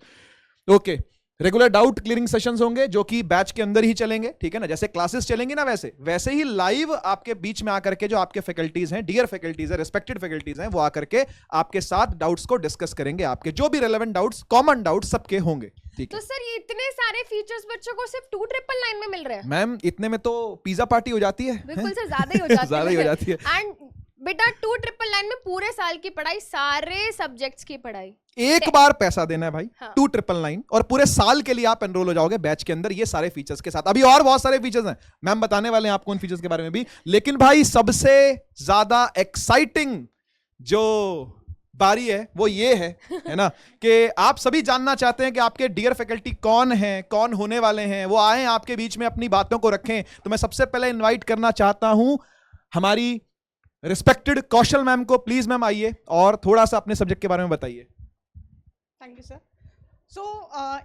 S1: Okay, regular doubt clearing sessions होंगे जो कि बैच के अंदर ही चलेंगे, ठीक है ना, जैसे क्लासेस चलेंगी ना वैसे ही लाइव आपके बीच में आकर के जो आपके फैकल्टीज हैं, डियर फैकल्टीज है, रिस्पेक्टेड फैकल्टीज हैं, वो आकर के आपके साथ डाउट्स को डिस्कस करेंगे। आपके जो भी रेलेवेंट डाउट्स, कॉमन डाउट्स सबके होंगे, ठीक है।
S2: तो सर ये इतने सारे फीचर्स बच्चों को सिर्फ 299 में मिल रहे हैं?
S1: मैम इतने में तो पिज्जा पार्टी हो जाती है।
S2: बिल्कुल सर, ज्यादा ही हो जाती है।
S1: ज्यादा ही हो जाती है।
S2: एंड बेटा 299 में पूरे साल की पढ़ाई, सारे सब्जेक्ट्स की पढ़ाई,
S1: एक बार पैसा देना है भाई।
S2: हाँ।
S1: 299 और पूरे साल के लिए आप एनरोल हो जाओगे बैच के अंदर, ये सारे फीचर्स के साथ। अभी और बहुत सारे फीचर्स हैं, मैम बताने वाले हैं आपको उन फीचर्स के बारे में भी। लेकिन भाई सबसे ज्यादा एक्साइटिंग जो बारी है वो ये है ना, कि आप सभी जानना चाहते हैं कि आपके डियर फैकल्टी कौन हैं, कौन होने वाले हैं, वो आए आपके बीच में अपनी बातों को रखें। तो मैं सबसे पहले इन्वाइट करना चाहता हूं हमारी रिस्पेक्टेड कौशल मैम को। प्लीज मैम आइए और थोड़ा सा अपने सब्जेक्ट के बारे में बताइए।
S4: Thank you sir. So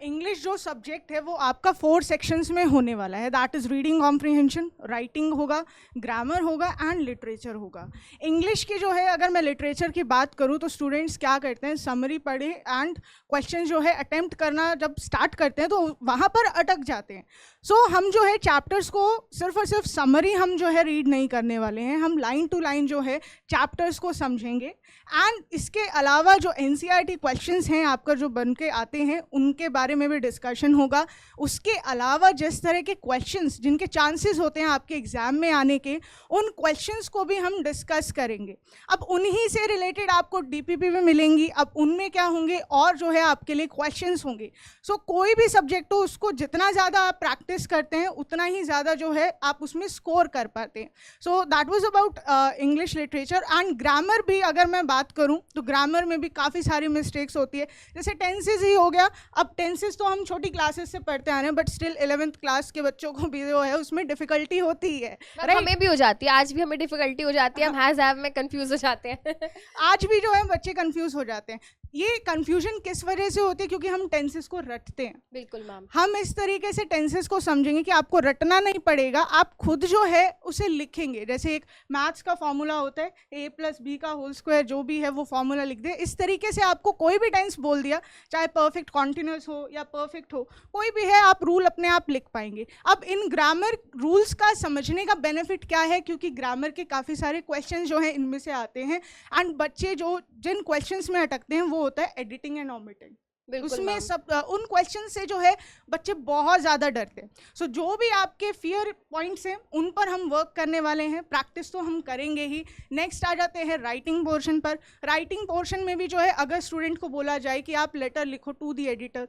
S4: English जो सब्जेक्ट है वो आपका 4 सेक्शंस में होने वाला है। That is reading comprehension, writing होगा, ग्रामर होगा एंड लिटरेचर होगा। इंग्लिश की जो है, अगर मैं लिटरेचर की बात करूँ तो स्टूडेंट्स क्या करते हैं, समरी पढ़े एंड क्वेश्चन जो है अटेम्प्ट करना जब स्टार्ट करते हैं तो वहाँ पर अटक जाते हैं। सो हम जो है चैप्टर्स को सिर्फ और सिर्फ समरी हम जो है रीड नहीं करने वाले हैं, हम लाइन टू लाइन जो है चैप्टर्स को समझेंगे। एंड इसके अलावा जो NCERT क्वेश्चंस हैं आपका जो बन के आते हैं उनके बारे में भी डिस्कशन होगा। उसके अलावा जिस तरह के क्वेश्चंस जिनके चांसेस होते हैं आपके एग्जाम में आने के, उन क्वेश्चंस को भी हम डिस्कस करेंगे। अब उन्हीं से रिलेटेड आपको DPP में मिलेंगी, अब उनमें क्या होंगे और जो है आपके लिए क्वेश्चंस होंगे। सो कोई भी सब्जेक्ट हो उसको जितना ज़्यादा आप प्रैक्टिस करते हैं उतना ही ज़्यादा जो है आप उसमें स्कोर कर पाते हैं। So that was about English literature. And grammar भी अगर मैं बात करूं तो ग्रामर में भी काफ़ी सारी मिस्टेक्स होती है, जैसे टेंसेज ही हो गया। अब टेंसेज तो हम छोटी क्लासेस से पढ़ते आ रहे हैं, बट स्टिल 11th क्लास के बच्चों को भी जो है उसमें डिफिकल्टी होती है।
S2: हमें भी हो जाती है, आज भी हमें डिफिकल्टी हो जाती है, हम हैज़ हैव में कंफ्यूज हो जाते हैं।
S4: आज भी जो है बच्चे कंफ्यूज हो जाते हैं। ये कंफ्यूजन किस वजह से होती है, क्योंकि हम टेंसेस को रटते हैं।
S2: बिल्कुल मैम।
S4: हम इस तरीके से टेंसेस को समझेंगे कि आपको रटना नहीं पड़ेगा, आप खुद जो है उसे लिखेंगे। जैसे एक मैथ्स का फॉर्मूला होता है a+b² जो भी है वो फॉर्मूला लिख दे। इस तरीके से आपको कोई भी टेंस बोल दिया, चाहे परफेक्ट कॉन्टिन्यूस हो या परफेक्ट हो, कोई भी है, आप रूल अपने आप लिख पाएंगे। अब इन ग्रामर रूल्स का समझने का बेनिफिट क्या है, क्योंकि ग्रामर के काफ़ी सारे क्वेश्चन जो हैं इनमें से आते हैं, एंड बच्चे जो जिन क्वेश्चंस में अटकते हैं वो होता है एडिटिंग एंड ओमिटिंग। उसमें सब उन क्वेश्चन से जो है बच्चे बहुत ज़्यादा डरते हैं। सो जो भी आपके फियर पॉइंट्स हैं उन पर हम वर्क करने वाले हैं, प्रैक्टिस तो हम करेंगे ही। नेक्स्ट आ जाते हैं राइटिंग पोर्शन पर। राइटिंग पोर्शन में भी जो है अगर स्टूडेंट को बोला जाए कि आप लेटर लिखो टू दी एडिटर,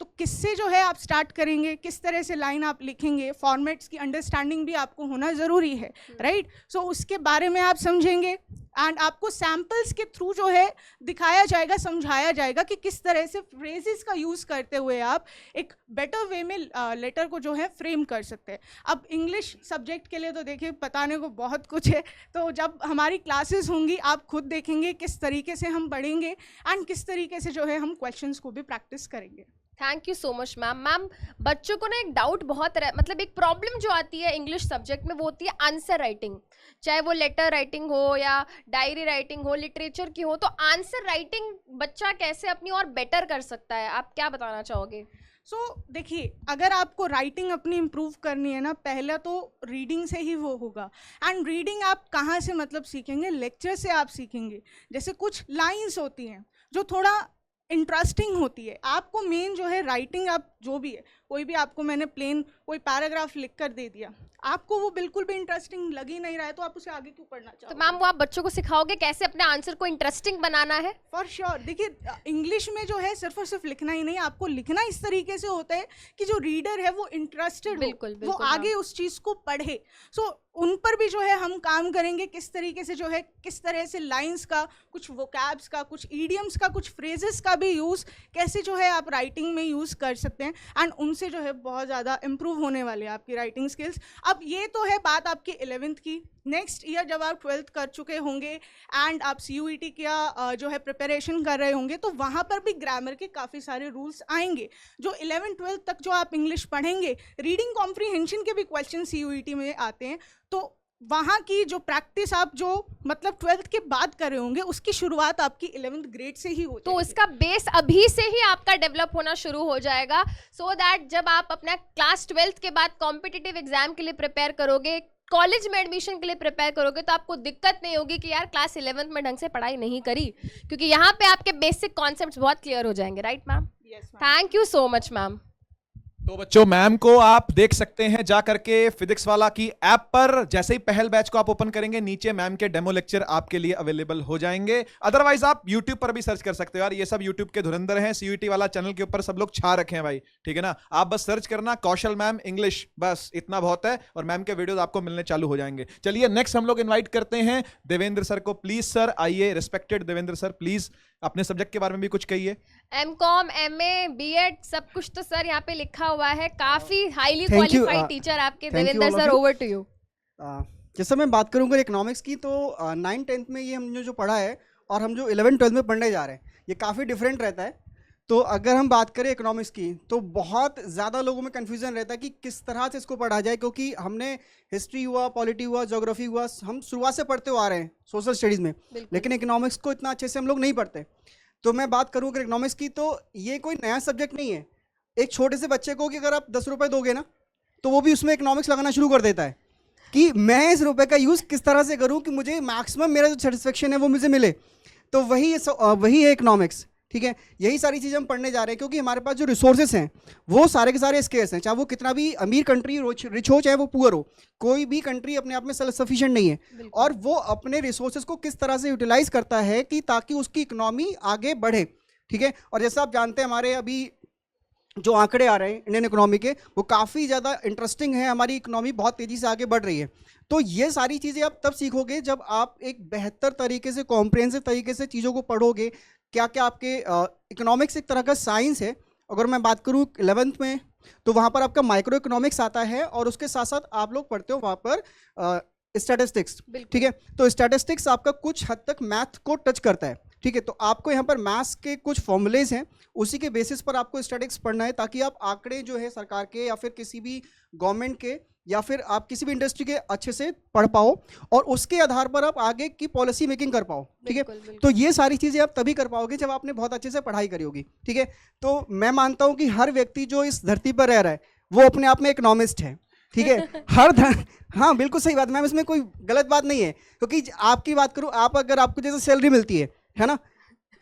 S4: तो किससे जो है आप स्टार्ट करेंगे, किस तरह से लाइन आप लिखेंगे, फॉर्मेट्स की अंडरस्टैंडिंग भी आपको होना ज़रूरी है, राइट। सो उसके बारे में आप समझेंगे, एंड आपको सैम्पल्स के थ्रू जो है दिखाया जाएगा, समझाया जाएगा कि किस तरह से फ्रेजेस का यूज़ करते हुए आप एक बेटर वे में लेटर को जो है फ्रेम कर सकते हैं। अब इंग्लिश सब्जेक्ट के लिए तो देखिए बताने को बहुत कुछ है, तो जब हमारी क्लासेस होंगी आप खुद देखेंगे किस तरीके से हम पढ़ेंगे एंड किस तरीके से जो है हम क्वेश्चंस को भी प्रैक्टिस करेंगे।
S2: Thank you so much ma'am. Ma'am, बच्चों को ना एक डाउट बहुत मतलब एक प्रॉब्लम जो आती है इंग्लिश सब्जेक्ट में वो होती है आंसर राइटिंग, चाहे वो लेटर राइटिंग हो या डायरी राइटिंग हो, लिटरेचर की हो। तो आंसर राइटिंग बच्चा कैसे अपनी और बेटर कर सकता है, आप क्या बताना चाहोगे?
S4: देखिए, अगर आपको राइटिंग अपनी इम्प्रूव करनी है ना, पहला तो रीडिंग से ही वो होगा। एंड रीडिंग आप कहाँ से मतलब सीखेंगे? लेक्चर से आप सीखेंगे। जैसे कुछ लाइंस होती हैं जो थोड़ा इंटरेस्टिंग होती है, आपको मेन जो है राइटिंग, आप जो भी है, कोई भी आपको मैंने प्लेन कोई पैराग्राफ लिख कर दे दिया, आपको वो बिल्कुल भी इंटरेस्टिंग लग ही नहीं रहा है, तो आप उसे आगे क्यों पढ़ना चाहोगे?
S2: तो मैम वो आप बच्चों को सिखाओगे कैसे अपने आंसर को इंटरेस्टिंग बनाना है?
S4: For sure. देखिए, इंग्लिश में जो है सिर्फ और सिर्फ लिखना ही नहीं, आपको लिखना इस तरीके से होता है कि जो रीडर है वो इंटरेस्टेड हो,
S2: बिल्कुल,
S4: वो आगे उस चीज़ को पढ़े। उन पर भी जो है हम काम करेंगे, किस तरीके से जो है, किस तरह से लाइंस का, कुछ वोकैब्स का, कुछ ईडियम्स का, कुछ फ्रेजेस का भी यूज़ कैसे जो है आप राइटिंग में यूज़ कर सकते हैं, एंड उनसे जो है बहुत ज़्यादा इम्प्रूव होने वाले हैं आपकी राइटिंग स्किल्स। अब ये तो है बात आपकी 11th की। नेक्स्ट ईयर जब आप 12th कर चुके होंगे एंड आप CUET का जो है प्रिपरेशन कर रहे होंगे, तो वहाँ पर भी ग्रामर के काफ़ी सारे रूल्स आएंगे। जो 11th-12th तक जो आप इंग्लिश पढ़ेंगे, रीडिंग कॉम्प्रीहेंशन के भी क्वेश्चन CUET में आते हैं, तो वहाँ की जो प्रैक्टिस आप जो मतलब 12th के बाद कर रहे होंगे, उसकी शुरुआत आपकी 11th ग्रेड से ही होती है।
S2: तो इसका बेस अभी से ही आपका डेवलप होना शुरू हो जाएगा, सो दैट जब आप अपना क्लास 12th के बाद कॉम्पिटिटिव एग्जाम के लिए प्रिपेयर करोगे, कॉलेज में एडमिशन के लिए प्रिपेयर करोगे, तो आपको दिक्कत नहीं होगी कि यार क्लास 11th में ढंग से पढ़ाई नहीं करी, क्योंकि यहाँ पे आपके बेसिक कॉन्सेप्ट्स बहुत क्लियर हो जाएंगे। Right ma'am? Thank you so much ma'am.
S1: तो बच्चों, मैम को आप देख सकते हैं जा करके फिजिक्स वाला की ऐप पर। जैसे ही पहल बैच को आप ओपन करेंगे, नीचे मैम के डेमो लेक्चर आपके लिए अवेलेबल हो जाएंगे। अदरवाइज आप YouTube पर भी सर्च कर सकते हो। यार ये सब YouTube के धुरंधर हैं, CUET वाला चैनल के ऊपर सब लोग छा रखे हैं भाई, ठीक है ना। आप बस सर्च करना कौशल मैम इंग्लिश, बस इतना बहुत है, और मैम के वीडियोस आपको मिलने चालू हो जाएंगे। चलिए नेक्स्ट हम लोग इन्वाइट करते हैं देवेंद्र सर को। प्लीज सर आइए, रिस्पेक्टेड देवेंद्र सर, प्लीज अपने सब्जेक्ट के बारे में भी कुछ कहिए।
S2: MCOM, MA, B.Ed सब कुछ तो सर यहाँ पे लिखा हुआ है, काफी हाईली क्वालिफाइड टीचर आपके। Devendra sir, over to you.
S5: जैसे मैं बात करूँगा इकोनॉमिक्स की, तो 9th-10th में ये हमने जो पढ़ा है और हम जो 11th-12th में पढ़ने जा रहे हैं, ये काफ़ी डिफरेंट रहता है। तो अगर हम बात करें इकोनॉमिक्स की, तो बहुत ज़्यादा लोगों में कन्फ्यूज़न रहता है कि किस तरह से इसको पढ़ा जाए, क्योंकि हमने हिस्ट्री हुआ, पॉलिटी हुआ, ज्योग्राफी हुआ, हम शुरुआत से पढ़ते हुए आ रहे हैं सोशल स्टडीज़ में, लेकिन इकोनॉमिक्स को इतना अच्छे से हम लोग नहीं पढ़ते। तो मैं बात करूँ अगर इकोनॉमिक्स की, तो ये कोई नया सब्जेक्ट नहीं है। एक छोटे से बच्चे को कि अगर आप 10 रुपये दोगे ना, तो वो भी उसमें इकोनॉमिक्स लगाना शुरू कर देता है कि मैं इस रुपये का यूज़ किस तरह से करूँ कि मुझे मैक्सिमम मेरा जो सेटिस्फेक्शन है वो मुझे मिले। तो वही है इकोनॉमिक्स, ठीक है। यही सारी चीज़ें हम पढ़ने जा रहे हैं, क्योंकि हमारे पास जो रिसोर्सेज हैं वो सारे के सारे स्केर्स हैं। चाहे वो कितना भी अमीर कंट्री रिच हो, चाहे वो पुअर हो, कोई भी कंट्री अपने आप में सेल्फ सफिशिएंट नहीं है। और वो अपने रिसोर्सेज को किस तरह से यूटिलाइज करता है कि ताकि उसकी इकोनॉमी आगे बढ़े, ठीक है। और जैसा आप जानते हैं, हमारे अभी जो आंकड़े आ रहे हैं इंडियन इकोनॉमी के, वो काफ़ी ज़्यादा इंटरेस्टिंग है। हमारी इकोनॉमी बहुत तेज़ी से आगे बढ़ रही है। तो ये सारी चीज़ें आप तब सीखोगे जब आप एक बेहतर तरीके से, कॉम्प्रिहेंसिव तरीके से चीज़ों को पढ़ोगे। क्या क्या आपके इकोनॉमिक्स एक तरह का साइंस है। अगर मैं बात करूँ 11th में, तो वहाँ पर आपका माइक्रो इकोनॉमिक्स आता है, और उसके साथ साथ आप लोग पढ़ते हो वहाँ पर स्टैटिस्टिक्स, ठीक है। तो स्टैटिस्टिक्स आपका कुछ हद तक मैथ को टच करता है। ठीक है। तो आपको यहाँ पर मैथ्स के कुछ फॉर्मूलेज हैं, उसी के बेसिस पर आपको स्टैटिस्टिक्स पढ़ना है, ताकि आप आंकड़े जो है सरकार के या फिर किसी भी गवर्नमेंट के या फिर आप किसी भी इंडस्ट्री के अच्छे से पढ़ पाओ और उसके आधार पर आप आगे की पॉलिसी मेकिंग कर पाओ। ठीक है, तो ये सारी चीज़ें आप तभी कर पाओगे जब आपने बहुत अच्छे से पढ़ाई करी होगी। ठीक है, तो मैं मानता हूँ कि हर व्यक्ति जो इस धरती पर रह रहा है वो अपने आप में इकोनॉमिस्ट है। ठीक है, हाँ बिल्कुल सही बात, मैम इसमें कोई गलत बात नहीं है, क्योंकि आपकी बात करूँ, आप अगर आपको जैसे सैलरी मिलती है ना,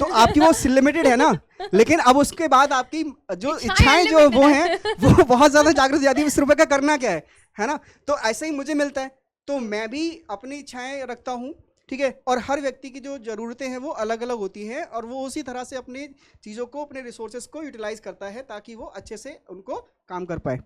S5: तो आपकी वो लिमिटेड है ना, लेकिन अब उसके बाद आपकी जो इच्छाएं जो वो हैं वो बहुत ज्यादा जागृत हो जाती है, 20 रुपए का करना क्या है ना। तो ऐसे ही मुझे मिलता है, तो मैं भी अपनी इच्छाएं रखता हूँ। ठीक है, और हर व्यक्ति की जो ज़रूरतें हैं वो अलग अलग होती हैं, और वो उसी तरह से अपनी चीज़ों को, अपने रिसोर्सेज को यूटिलाइज करता है ताकि वो अच्छे से उनको काम कर पाए।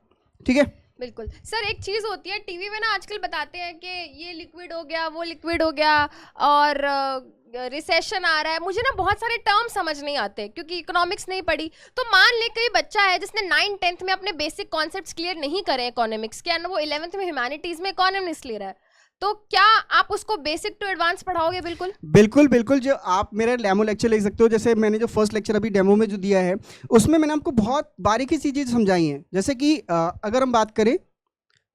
S5: ठीक है,
S2: बिल्कुल सर। एक चीज होती है टीवी में ना, आजकल बताते हैं कि ये लिक्विड हो गया, वो लिक्विड हो गया, और रिसेशन आ रहा है। मुझे ना बहुत सारे टर्म समझ नहीं आते क्योंकि इकोनॉमिक्स नहीं पढ़ी। तो मान ले कोई बच्चा है जिसने 9th 10th में अपने बेसिक कॉन्सेप्ट्स क्लियर नहीं करे इकोनॉमिक्स के, और वो 11th में ह्यूमैनिटीज में इकोनॉमिक्स ले रहा है, तो क्या आप उसको बेसिक टू एडवांस पढ़ाओगे? बिल्कुल
S5: बिल्कुल बिल्कुल। जो आप मेरा डेमो लेक्चर ले सकते हो, जैसे मैंने जो फर्स्ट लेक्चर अभी डेमो में जो दिया है उसमें मैंने आपको बहुत बारीकी सी चीज़ समझाई हैं। जैसे कि अगर हम बात करें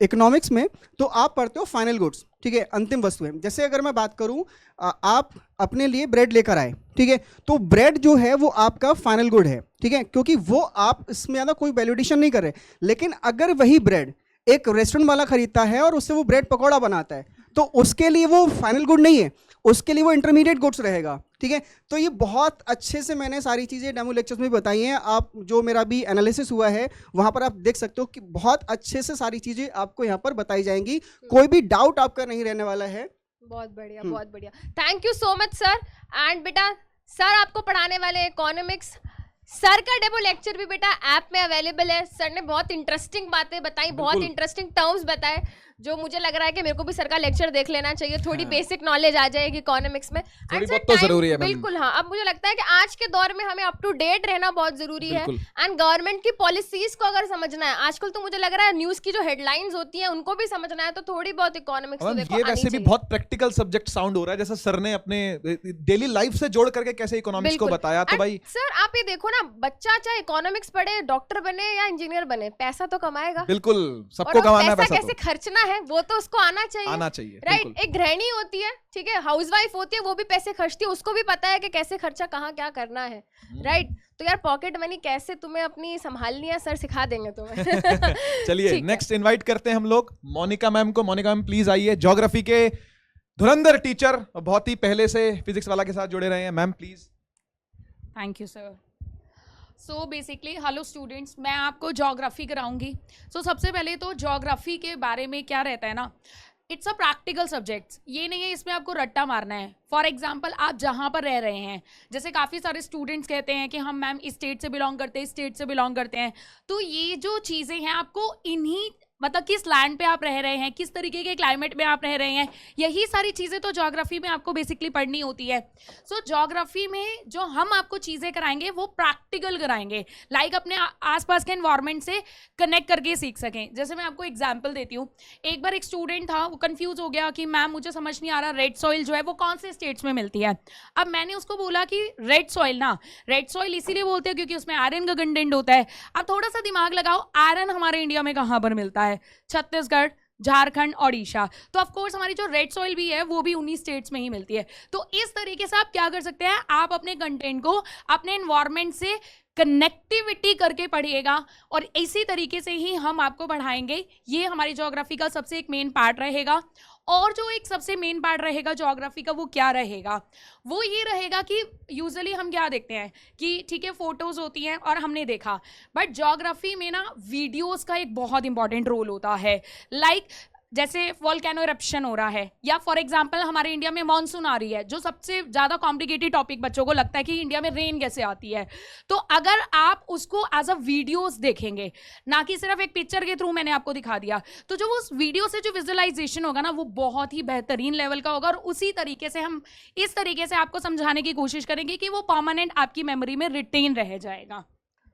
S5: इकोनॉमिक्स में, तो आप पढ़ते हो फाइनल गुड्स। ठीक है, अंतिम वस्तुएं। जैसे अगर मैं बात करूं, आप अपने लिए ब्रेड लेकर आए, ठीक है, तो ब्रेड जो है वो आपका फाइनल गुड है। ठीक है, क्योंकि वो आप इसमें ज़्यादा कोई वैल्यूएडिशन नहीं कर रहे। लेकिन अगर वही ब्रेड एक रेस्टोरेंट वाला खरीदता है और उससे वो ब्रेड पकौड़ा बनाता है, तो उसके लिए वो फाइनल गुड नहीं है, उसके लिए वो इंटरमीडिएट गुड्स रहेगा। ठीक है, तो ये बहुत अच्छे से मैंने सारी चीज़ें डेमो लेक्चर्स में बताई हैं। आप जो मेरा भी एनालिसिस हुआ है वहाँ पर आप देख सकते हो कि बहुत अच्छे से सारी चीज़ें आपको यहाँ पर बताई जाएंगी, कोई भी डाउट आपका नहीं रहने वाला है।
S2: बहुत बढ़िया, बहुत बढ़िया। Thank you so much sir. And बेटा, सर आपको पढ़ाने वाले इकोनॉमिक्स, सर का डेमो लेक्चर भी बेटा ऐप में अवेलेबल है। सर ने बहुत इंटरेस्टिंग बातें बताई, बहुत इंटरेस्टिंग टर्म्स बताए, जो मुझे लग रहा है कि मेरे को भी सर का लेक्चर देख लेना चाहिए। थोड़ी बेसिक नॉलेज आ जाएगी इकोनॉमिक्स में,
S1: थोड़ी बहुत तो जरूरी है।
S2: बिल्कुल हाँ। अब मुझे लगता है कि आज के दौर में हमें अप टू डेट रहना बहुत जरूरी है, एंड गवर्नमेंट की पॉलिसीज को अगर समझना है, आजकल तो मुझे लग रहा है न्यूज की जो हेडलाइंस होती हैं उनको भी समझना है, तो थोड़ी बहुत इकोनॉमिक्स तो देखो
S1: ये वैसे भी बहुत प्रैक्टिकल सब्जेक्ट साउंड हो रहा है, जैसा सर ने अपने डेली लाइफ से जोड़ करके कैसे इकोनॉमिक्स को बताया। तो भाई
S2: सर आप ये देखो ना, बच्चा चाहे इकोनॉमिक्स पढ़े, डॉक्टर बने या इंजीनियर बने, पैसा तो कमाएगा।
S1: बिल्कुल, सबको कमाना है पैसा,
S2: कैसे खर्चना है वो तो उसको आना चाहिए। राइट, एक गृहिणी होती है, ठीक है, हाउसवाइफ होती है, वो भी पैसे खर्चती है, उसको भी पता है कि कैसे खर्चा कहाँ क्या करना है। राइट, तो यार पॉकेट मनी कैसे तुम्हें अपनी संभालनी है, सर सिखा देंगे तुम्हें।
S1: चलिए नेक्स्ट इनवाइट करते हैं हम लोग मोनिका मैम को। मोनिका मैम प्लीज आइए, ज्योग्राफी के धुरंधर टीचर, बहुत ही पहले से फिजिक्स वाला के साथ जुड़े रहे हैं। Ma'am please.
S3: Thank you sir. So basically hello students, मैं आपको ज्योग्राफी कराऊंगी। सो सबसे पहले तो ज्योग्राफी के बारे में क्या रहता है ना, इट्स अ प्रैक्टिकल सब्जेक्ट। ये नहीं है इसमें आपको रट्टा मारना है। फॉर एग्जाम्पल, आप जहाँ पर रह रहे हैं, जैसे काफ़ी सारे स्टूडेंट्स कहते हैं कि हम मैम इस स्टेट से बिलोंग करते हैं, इस स्टेट से बिलोंग करते हैं, तो ये जो चीज़ें हैं आपको इन्हीं मतलब किस लैंड पे आप रह रहे हैं, किस तरीके के क्लाइमेट में आप रह रहे हैं, यही सारी चीज़ें तो ज्योग्राफी में आपको बेसिकली पढ़नी होती है। सो ज्योग्राफी में जो हम आपको चीज़ें कराएंगे वो प्रैक्टिकल कराएंगे, लाइक अपने आसपास के एनवायरनमेंट से कनेक्ट करके सीख सकें। जैसे मैं आपको एग्जांपल देती हूँ। एक बार एक स्टूडेंट था, वो कंफ्यूज हो गया कि मैम मुझे समझ नहीं आ रहा रेड सॉइल जो है वो कौन से स्टेट्स में मिलती है। अब मैंने उसको बोला कि रेड सॉइल इसीलिए बोलते हैं क्योंकि उसमें आयरन का कंटेंट होता है। अब थोड़ा सा दिमाग लगाओ, आयरन हमारे इंडिया में कहाँ पर मिलता है? छत्तीसगढ़, झारखंड, ओडिशा। तो ऑफ कोर्स हमारी जो रेड सॉइल भी है वो भी उन्हीं स्टेट्स में ही मिलती है। तो इस तरीके से आप क्या कर सकते हैं, आप अपने कंटेंट को अपने एनवायरनमेंट से कनेक्टिविटी करके पढ़िएगा, और इसी तरीके से ही हम आपको पढ़ाएंगे। ये हमारी ज्योग्राफी का सबसे एक मेन पार्ट रहेगा। और जो एक सबसे मेन पार्ट रहेगा ज्योग्राफी का, वो क्या रहेगा? वो ये रहेगा कि यूजुअली हम क्या देखते हैं कि ठीक है फोटोज़ होती हैं और हमने देखा, बट ज्योग्राफी में ना वीडियोस का एक बहुत इंपॉर्टेंट रोल होता है। लाइक जैसे वोल्केनो इरप्शन हो रहा है, या फॉर एग्जांपल हमारे इंडिया में मॉनसून आ रही है, जो सबसे ज़्यादा कॉम्प्लिकेटेड टॉपिक बच्चों को लगता है कि इंडिया में रेन कैसे आती है। तो अगर आप उसको एज अ वीडियोस देखेंगे, ना कि सिर्फ एक पिक्चर के थ्रू मैंने आपको दिखा दिया, तो जो उस वीडियो से जो विजुअलाइजेशन होगा ना, वो बहुत ही बेहतरीन लेवल का होगा। और उसी तरीके से हम इस तरीके से आपको समझाने की कोशिश करेंगे कि वो परमानेंट आपकी मेमोरी में रिटेन रह जाएगा।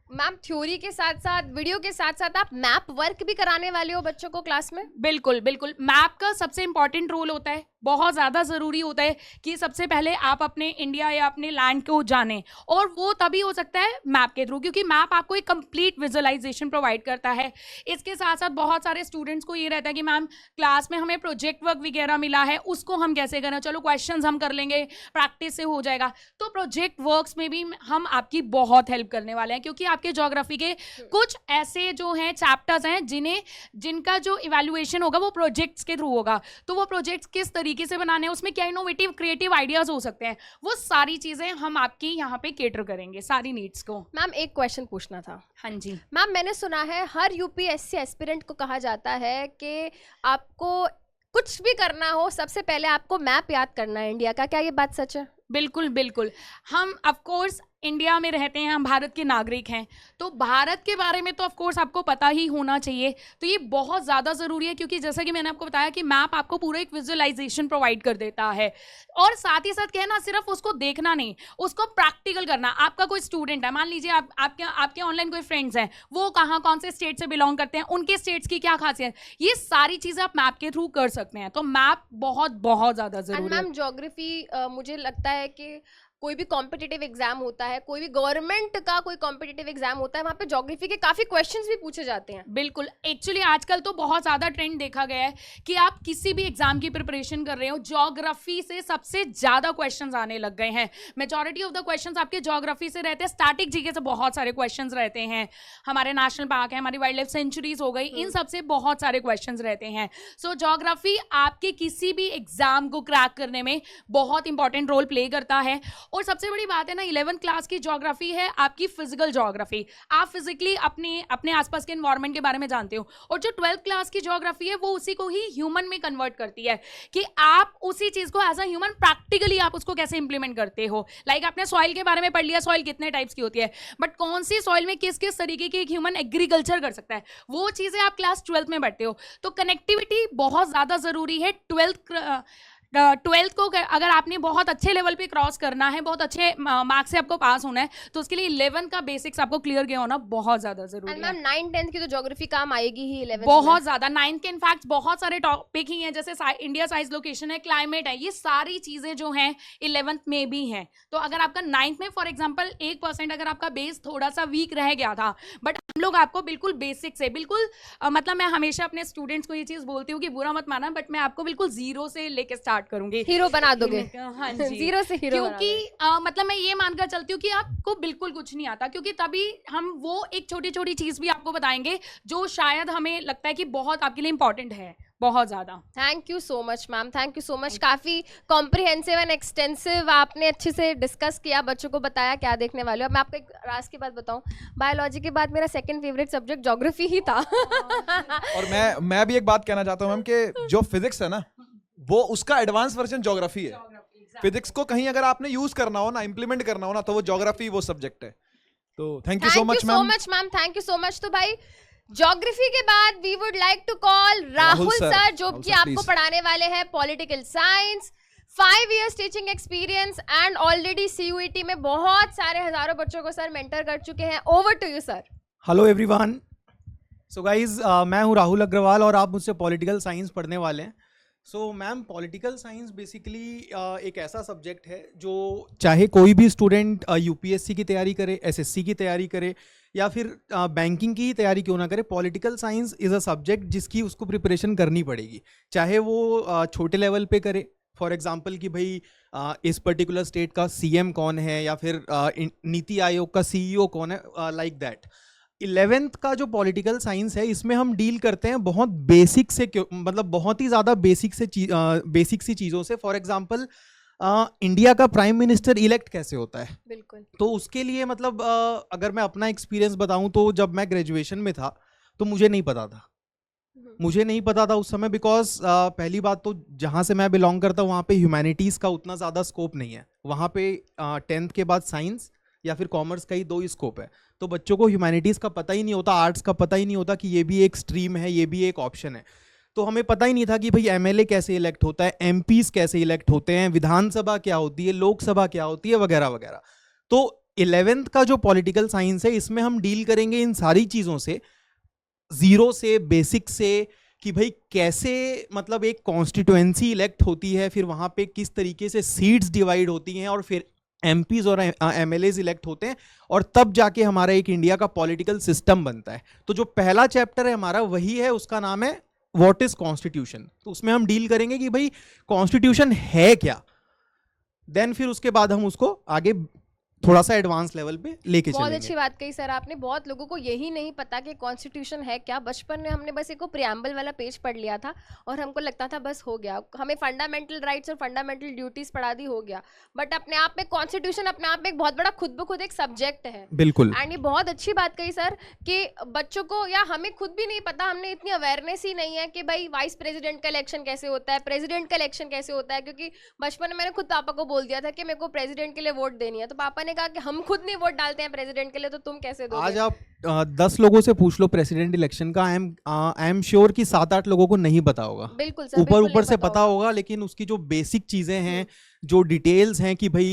S2: मैम थ्योरी के साथ साथ, वीडियो के साथ साथ आप मैप वर्क भी कराने वाले हो बच्चों को क्लास में?
S3: बिल्कुल बिल्कुल। मैप का सबसे इंपॉर्टेंट रोल होता है। बहुत ज़्यादा ज़रूरी होता है कि सबसे पहले आप अपने इंडिया या अपने लैंड को जानें, और वो तभी हो सकता है मैप के थ्रू, क्योंकि मैप आपको एक कंप्लीट विजुअलाइजेशन प्रोवाइड करता है। इसके साथ साथ बहुत सारे स्टूडेंट्स को ये रहता है कि मैम क्लास में हमें प्रोजेक्ट वर्क वगैरह मिला है, उसको हम कैसे करें, चलो क्वेश्चंस हम कर लेंगे, प्रैक्टिस से हो जाएगा। तो प्रोजेक्ट वर्क्स में भी हम आपकी बहुत हेल्प करने वाले हैं, क्योंकि आपके ज्योग्राफी के कुछ ऐसे जो हैं चैप्टर्स हैं जिनका जो इवैल्यूएशन होगा वो प्रोजेक्ट्स के थ्रू होगा। तो वो प्रोजेक्ट्स किस तरीके से बनाने हैं, उसमें क्या इनोवेटिव क्रिएटिव आइडियाज हो सकते हैं, वो सारी चीजें हम आपकी यहाँ पे केटर करेंगे, सारी नीड्स को।
S2: मैम एक क्वेश्चन पूछना था।
S3: हाँ जी
S2: मैम, मैंने सुना है हर यूपीएससी एस्पिरेंट को कहा जाता है कि आपको कुछ भी करना हो सबसे पहले आपको मैप याद करना है इंडिया का, क्या ये बात सच है?
S3: बिल्कुल बिल्कुल। हम ऑफ कोर्स इंडिया में रहते हैं, हम भारत के नागरिक हैं, तो भारत के बारे में तो ऑफ कोर्स आपको पता ही होना चाहिए। तो ये बहुत ज़्यादा ज़रूरी है, क्योंकि जैसा कि मैंने आपको बताया कि मैप आपको पूरा एक विजुअलाइजेशन प्रोवाइड कर देता है, और साथ ही साथ कहना सिर्फ उसको देखना नहीं, उसको प्रैक्टिकल करना। आपका कोई स्टूडेंट है, मान लीजिए आपके ऑनलाइन कोई फ्रेंड्स हैं, वो कहाँ कौन से स्टेट से बिलोंग करते हैं, उनके स्टेट्स की क्या खासियत, ये सारी चीज़ें आप मैप के थ्रू कर सकते हैं। तो मैप बहुत बहुत ज़्यादा ज़रूरी है।
S2: मैम ज्योग्राफी मुझे लगता है कि कोई भी कॉम्पिटिटिव एग्जाम होता है, कोई भी गवर्नमेंट का कोई कॉम्पिटिटिव एग्जाम होता है, वहाँ पे ज्योग्राफी के काफी क्वेश्चंस भी पूछे जाते हैं।
S3: बिल्कुल, एक्चुअली आजकल तो बहुत ज़्यादा ट्रेंड देखा गया है कि आप किसी भी एग्जाम की प्रिपरेशन कर रहे हो, ज्योग्राफी से सबसे ज़्यादा क्वेश्चंस आने लग गए हैं। मेजॉरिटी ऑफ द क्वेश्चंस आपके ज्योग्राफी से रहते हैं, स्टैटिक जीके से बहुत सारे क्वेश्चंस रहते हैं, हमारे नेशनल पार्क है, हमारी वाइल्ड लाइफ सेंचुरीज हो गई, इन सब से बहुत सारे क्वेश्चंस रहते हैं। सो ज्योग्राफी आपके किसी भी एग्जाम को क्रैक करने में बहुत इंपॉर्टेंट रोल प्ले करता है। और सबसे बड़ी बात है ना, 11th क्लास की ज्योग्राफी है आपकी फिजिकल ज्योग्राफी, आप फिजिकली अपने आसपास के एनवायरनमेंट के बारे में जानते हो, और जो 12th क्लास की ज्योग्राफी है वो उसी को ही ह्यूमन में कन्वर्ट करती है कि आप उसी चीज को एज अ ह्यूमन प्रैक्टिकली आप उसको कैसे इंप्लीमेंट करते हो। लाइक आपने सॉइल के बारे में पढ़ लिया, सॉइल कितने टाइप्स की होती है, बट कौन सी सॉइल में किस किस तरीके की एक ह्यूमन एग्रीकल्चर कर सकता है, वो चीजें आप क्लास 12th में पढ़ते हो। तो कनेक्टिविटी बहुत ज्यादा जरूरी है। 12th को अगर आपने बहुत अच्छे लेवल पे क्रॉस करना है, बहुत अच्छे मार्क्स से आपको पास होना है, तो उसके लिए 11th का बेसिक्स आपको क्लियर किया होना बहुत ज्यादा जरूरी है।
S2: मैम 9th 10th की तो ज्योग्राफी काम आएगी ही 11th
S3: बहुत ज्यादा। 9th के इनफैक्ट बहुत सारे टॉपिक ही हैं, जैसे इंडिया साइज लोकेशन है, क्लाइमेट है, ये सारी चीजें जो हैं 11th में भी हैं। तो अगर आपका 9th में फॉर एग्जाम्पल 1% अगर आपका बेस थोड़ा सा वीक रह गया था, बट हम लोग आपको बिल्कुल बेसिक से बिल्कुल मतलब मैं हमेशा अपने स्टूडेंट्स को ये चीज बोलती हूँ कि बुरा मत माना, बट मैं आपको बिल्कुल जीरो से लेके स्टार्ट करूंगी।
S2: हीरो बना दोगे?
S3: हाँ जी,
S2: जीरो से हीरो।
S3: क्योंकि मतलब मैं ये मानकर चलती हूँ कि आपको बिल्कुल कुछ नहीं आता, क्योंकि तभी हम वो एक छोटी छोटी चीज भी आपको बताएंगे जो शायद हमें लगता है कि बहुत आपके लिए इंपॉर्टेंट है, बहुत ज्यादा।
S2: Thank you so much ma'am, thank you so much. काफी कॉम्प्रिहेंसिव एंड एक्सटेंसिव आपने अच्छे से डिस्कस किया, बच्चों को बताया क्या देखने वाले हो। मैं आपको एक राज की बात बताऊं, बायोलॉजी के बाद मेरा सेकंड फेवरेट सब्जेक्ट ज्योग्राफी ही था।
S1: और मैं भी एक बात कहना चाहता हूँ मैम कि जो फिजिक्स है ना, वो उसका एडवांस वर्जन ज्योग्राफी है। फिजिक्स को कहीं अगर आपने यूज करना हो ना, इंप्लीमेंट करना हो ना, तो वो ज्योग्राफी वो सब्जेक्ट है। तो thank you so much ma'am.
S2: Thank you so much. तो भाई ज्योग्राफी के बाद we would like to call Rahul sir, जो कि आपको पढ़ाने वाले हैं political science, 5 years teaching experience and already CUET में बहुत सारे हजारों बच्चों को सर मेंटर कर चुके हैं। Over to you sir.
S6: Hello everyone. So guys, मैं हूँ राहुल अग्रवाल और आप मुझसे पॉलिटिकल साइंस पढ़ने वाले हैं। So ma'am, political science basically एक ऐसा सब्जेक्ट है जो चाहे कोई भी स्टूडेंट UPSC की तैयारी करे, SSC की तैयारी करे, या फिर बैंकिंग की ही तैयारी क्यों ना करे, political science is a subject जिसकी उसको प्रिपरेशन करनी पड़ेगी। चाहे वो छोटे लेवल पे करे, फॉर एग्जांपल कि भाई इस पर्टिकुलर स्टेट का CM कौन है, या फिर नीति आयोग का CEO कौन है, लाइक दैट। 11th का जो पॉलिटिकल साइंस है, इसमें हम डील करते हैं बहुत बेसिक से, मतलब बहुत ही ज़्यादा बेसिक सी चीज़ों से। फॉर एग्जांपल इंडिया का प्राइम मिनिस्टर इलेक्ट कैसे होता है,
S2: बिल्कुल।
S6: तो उसके लिए मतलब अगर मैं अपना एक्सपीरियंस बताऊं तो जब मैं ग्रेजुएशन में था तो मुझे नहीं पता था उस समय, बिकॉज पहली बात तो जहाँ से मैं बिलोंग करता हूँ वहाँ पे ह्यूमैनिटीज़ का उतना ज़्यादा स्कोप नहीं है। वहाँ पे 10th के बाद साइंस या फिर कॉमर्स का ही 2 ही स्कोप है, तो बच्चों को ह्यूमैनिटीज़ का पता ही नहीं होता, आर्ट्स का पता ही नहीं होता कि ये भी एक स्ट्रीम है, ये भी एक ऑप्शन है। तो हमें पता ही नहीं था कि भाई MLA कैसे इलेक्ट होता है, MPs कैसे इलेक्ट होते हैं, विधानसभा क्या होती है, लोकसभा क्या होती है, वगैरह वगैरह। तो 11th का जो पॉलिटिकल साइंस है, इसमें हम डील करेंगे इन सारी चीज़ों से, जीरो से, बेसिक से, कि भाई कैसे मतलब एक कॉन्स्टिट्यूएंसी इलेक्ट होती है, फिर वहाँ पे किस तरीके से सीट्स डिवाइड होती हैं और फिर एमपीज और एमएलएज इलेक्ट होते हैं, और तब जाके हमारा एक इंडिया का पॉलिटिकल सिस्टम बनता है। तो जो पहला चैप्टर है हमारा वही है, उसका नाम है व्हाट इज कॉन्स्टिट्यूशन। तो उसमें हम डील करेंगे कि भाई कॉन्स्टिट्यूशन है क्या, देन फिर उसके बाद हम उसको आगे थोड़ा सा एडवांस लेवल पे लेके
S2: बहुत
S6: चलेंगे।
S2: अच्छी बात कही सर आपने। बहुत लोगों को यही नहीं पता कि कॉन्स्टिट्यूशन है क्या। बचपन में हमने बस एक प्रियम्बल वाला पेज पढ़ लिया था और हमको लगता था बस हो गया, हमें फंडामेंटल राइट्स और फंडामेंटल ड्यूटीज पढ़ा दी, हो गया। बट अपने आप में कॉन्स्टिट्यूशन अपने आप में एक बहुत बड़ा खुद ब खुद एक सब्जेक्ट है।
S6: बिल्कुल।
S2: एंड ये बहुत अच्छी बात कही सर कि बच्चों को या हमें खुद भी नहीं पता, हमने इतनी अवेयरनेस ही नहीं है कि भाई वाइस प्रेसिडेंट का इलेक्शन कैसे होता है, प्रेसिडेंट का इलेक्शन कैसे होता है। क्योंकि बचपन में मैंने खुद पापा को बोल दिया था कि मेरे को प्रेसिडेंट के लिए वोट देनी है, तो पापा ने कहा कि हम खुद नहीं वोट डालते हैं प्रेसिडेंट के लिए, तो तुम कैसे दोगे?
S6: आज आप 10 लोगों से पूछ लो प्रेसिडेंट इलेक्शन का, आई एम श्योर कि 7-8 लोगों को नहीं पता होगा।
S2: बिल्कुल सर,
S6: ऊपर
S2: बिल्कुल
S6: से
S2: नहीं
S6: पता होगा, लेकिन उसकी जो बेसिक चीजें हैं, जो डिटेल्स हैं कि भाई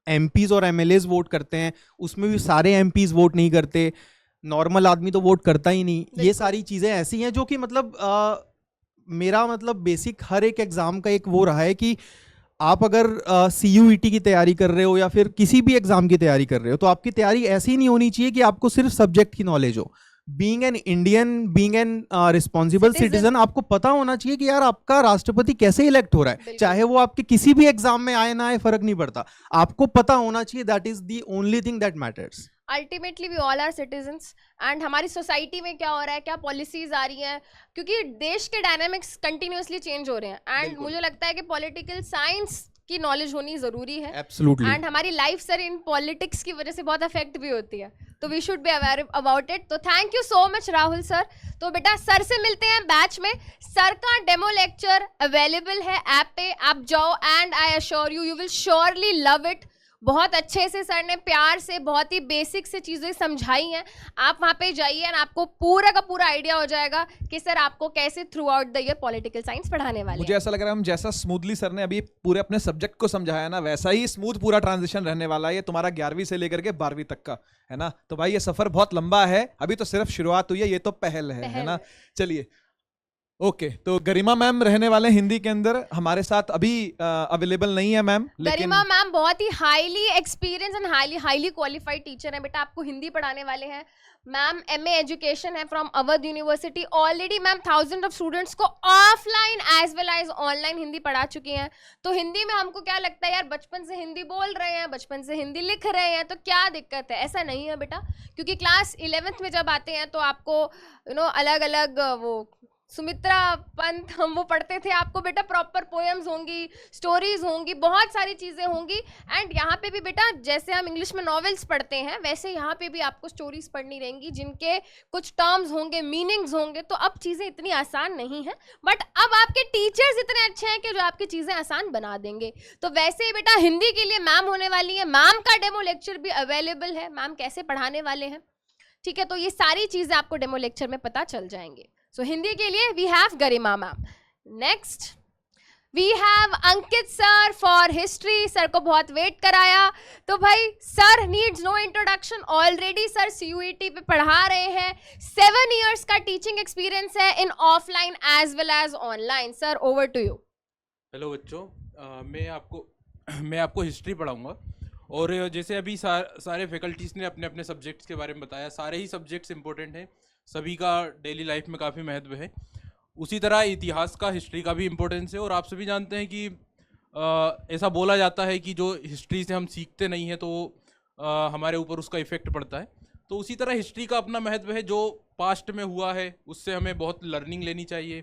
S6: एमपीज और एमएलएज वोट करते हैं, उसमें भी सारे एमपीज वोट नहीं करते, नॉर्मल आदमी तो वोट करता ही नहीं। ये सारी चीजें ऐसी हैं जो कि मतलब मेरा मतलब बेसिक हर एक एग्जाम का एक वो रहा है कि आप अगर CUET की तैयारी कर रहे हो या फिर किसी भी एग्जाम की तैयारी कर रहे हो, तो आपकी तैयारी ऐसी नहीं होनी चाहिए कि आपको सिर्फ सब्जेक्ट की नॉलेज हो। Being an Indian, being an responsible citizen, आपको पता होना चाहिए कि यार आपका राष्ट्रपति कैसे इलेक्ट हो रहा है, चाहे वो आपके किसी भी एग्जाम में आए ना आए फर्क नहीं पड़ता, आपको पता होना चाहिए। That is the only thing that matters.
S2: Ultimately we all are citizens. And हमारी सोसाइटी में क्या हो रहा है, क्या पॉलिसीज आ रही हैं, क्योंकि देश के डायनामिक्स कंटिन्यूअसली चेंज हो रहे हैं। एंड मुझे लगता है कि पॉलिटिकल साइंस की नॉलेज होनी जरूरी है।
S6: एब्सोल्युटली।
S2: एंड हमारी लाइफ सर इन पॉलिटिक्स की वजह से बहुत अफेक्ट भी होती है, तो we should be aware about it. तो thank you so much Rahul sir. तो बेटा सर से मिलते हैं बैच में। सर का डेमो लेक्चर अवेलेबल है ऐप पे, आप जाओ and I assure you will surely love it. बहुत अच्छे से सर ने प्यार से बहुत ही बेसिक से चीज़ें समझाई हैं। आप वहाँ पे जाइए और आपको पूरा का पूरा आइडिया हो जाएगा कि सर आपको कैसे through out the year political science पढ़ाने वाले
S1: मुझे ऐसा लग रहा है हम जैसा स्मूथली सर ने अभी पूरे अपने सब्जेक्ट को समझाया ना, वैसा ही स्मूथ पूरा ट्रांजिशन रहने वाला है ये तुम्हारा 11वीं से लेकर के 12वीं तक का, है ना। तो भाई ये सफर बहुत लंबा है, अभी तो सिर्फ शुरुआत हुई है, ये तो पहल है ना। चलिए ओके, तो गरिमा मैम रहने वाले हिंदी के अंदर, हमारे साथ अभी अवेलेबल नहीं है मैम।
S2: गरिमा मैम बहुत ही highly experience and highly qualified teacher है बेटा, आपको हिंदी पढ़ाने वाले हैं। मैम MA एजुकेशन है from Awadh university. Already ma'am 1000 of students को offline as well as online Hindi पढ़ा चुकी हैं। तो हिंदी में हमको क्या लगता है यार, बचपन से हिंदी बोल रहे हैं, बचपन से हिंदी लिख रहे हैं, तो क्या दिक्कत है? ऐसा नहीं है बेटा, क्योंकि क्लास 11th में जब आते हैं तो आपको अलग अलग वो सुमित्रा पंत हम वो पढ़ते थे, आपको बेटा प्रॉपर पोएम्स होंगी, स्टोरीज होंगी, बहुत सारी चीज़ें होंगी। एंड यहाँ पे भी बेटा जैसे हम इंग्लिश में नॉवेल्स पढ़ते हैं, वैसे यहाँ पे भी आपको स्टोरीज पढ़नी रहेंगी जिनके कुछ टर्म्स होंगे, मीनिंग्स होंगे। तो अब चीज़ें इतनी आसान नहीं है, बट अब आपके टीचर्स इतने अच्छे हैं कि जो आपकी चीज़ें आसान बना देंगे। तो वैसे ही बेटा हिंदी के लिए मैम होने वाली है, मैम का डेमो लेक्चर भी अवेलेबल है, मैम कैसे पढ़ाने वाले हैं, ठीक है। तो ये सारी चीज़ें आपको डेमो लेक्चर में पता चल जाएंगे। सो हिंदी के लिए we have Garima ma'am. Next we have Ankit sir for history. Sir को बहुत वेट कराया, तो भाई sir needs no introduction, already sir CUET पे पढ़ा रहे हैं। 7 years का टीचिंग एक्सपीरियंस है in offline as well as online. Sir over to you.
S7: Hello बच्चों, मैं आपको हिस्ट्री पढ़ाऊंगा। और जैसे अभी सारे फैकल्टीज़ ने अपने अपने सब्जेक्ट्स के बारे में बताया, सारे ही सब्जेक्ट्स इंपॉर्टेंट हैं, सभी का डेली लाइफ में काफ़ी महत्व है। उसी तरह इतिहास का, हिस्ट्री का भी इम्पोर्टेंस है। और आप सभी जानते हैं कि ऐसा बोला जाता है कि जो हिस्ट्री से हम सीखते नहीं हैं तो हमारे ऊपर उसका इफ़ेक्ट पड़ता है। तो उसी तरह हिस्ट्री का अपना महत्व है, जो पास्ट में हुआ है उससे हमें बहुत लर्निंग लेनी चाहिए,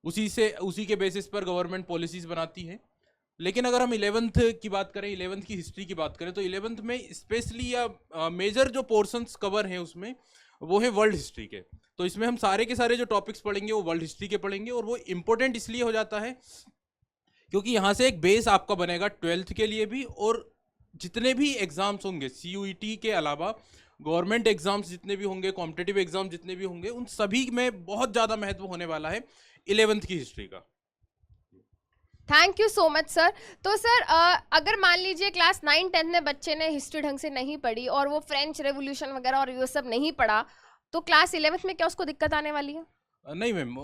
S7: उसी के बेसिस पर गवर्नमेंट पॉलिसीज़ बनाती है। लेकिन अगर हम 11th की बात करें, 11th की हिस्ट्री की बात करें, तो 11th में स्पेशली या मेजर जो पोर्शंस कवर हैं उसमें वो है वर्ल्ड हिस्ट्री के। तो इसमें हम सारे के सारे जो टॉपिक्स पढ़ेंगे वो वर्ल्ड हिस्ट्री के पढ़ेंगे। और वो इम्पोर्टेंट इसलिए हो जाता है क्योंकि यहाँ से एक बेस आपका बनेगा 12th के लिए भी, और जितने भी एग्जाम्स होंगे CUET के अलावा, गवर्नमेंट एग्जाम्स जितने भी होंगे, कॉम्पिटिटिव एग्जाम जितने भी होंगे, उन सभी में बहुत ज़्यादा महत्व होने वाला है 11th की हिस्ट्री का।
S2: Thank you so much sir. तो सर अगर मान लीजिए क्लास 9-10 में बच्चे ने हिस्ट्री ढंग से नहीं पढ़ी और वो फ्रेंच रेवोल्यूशन वगैरह और ये सब नहीं पढ़ा, तो क्लास 11th में क्या उसको दिक्कत आने वाली है?
S7: नहीं मैम,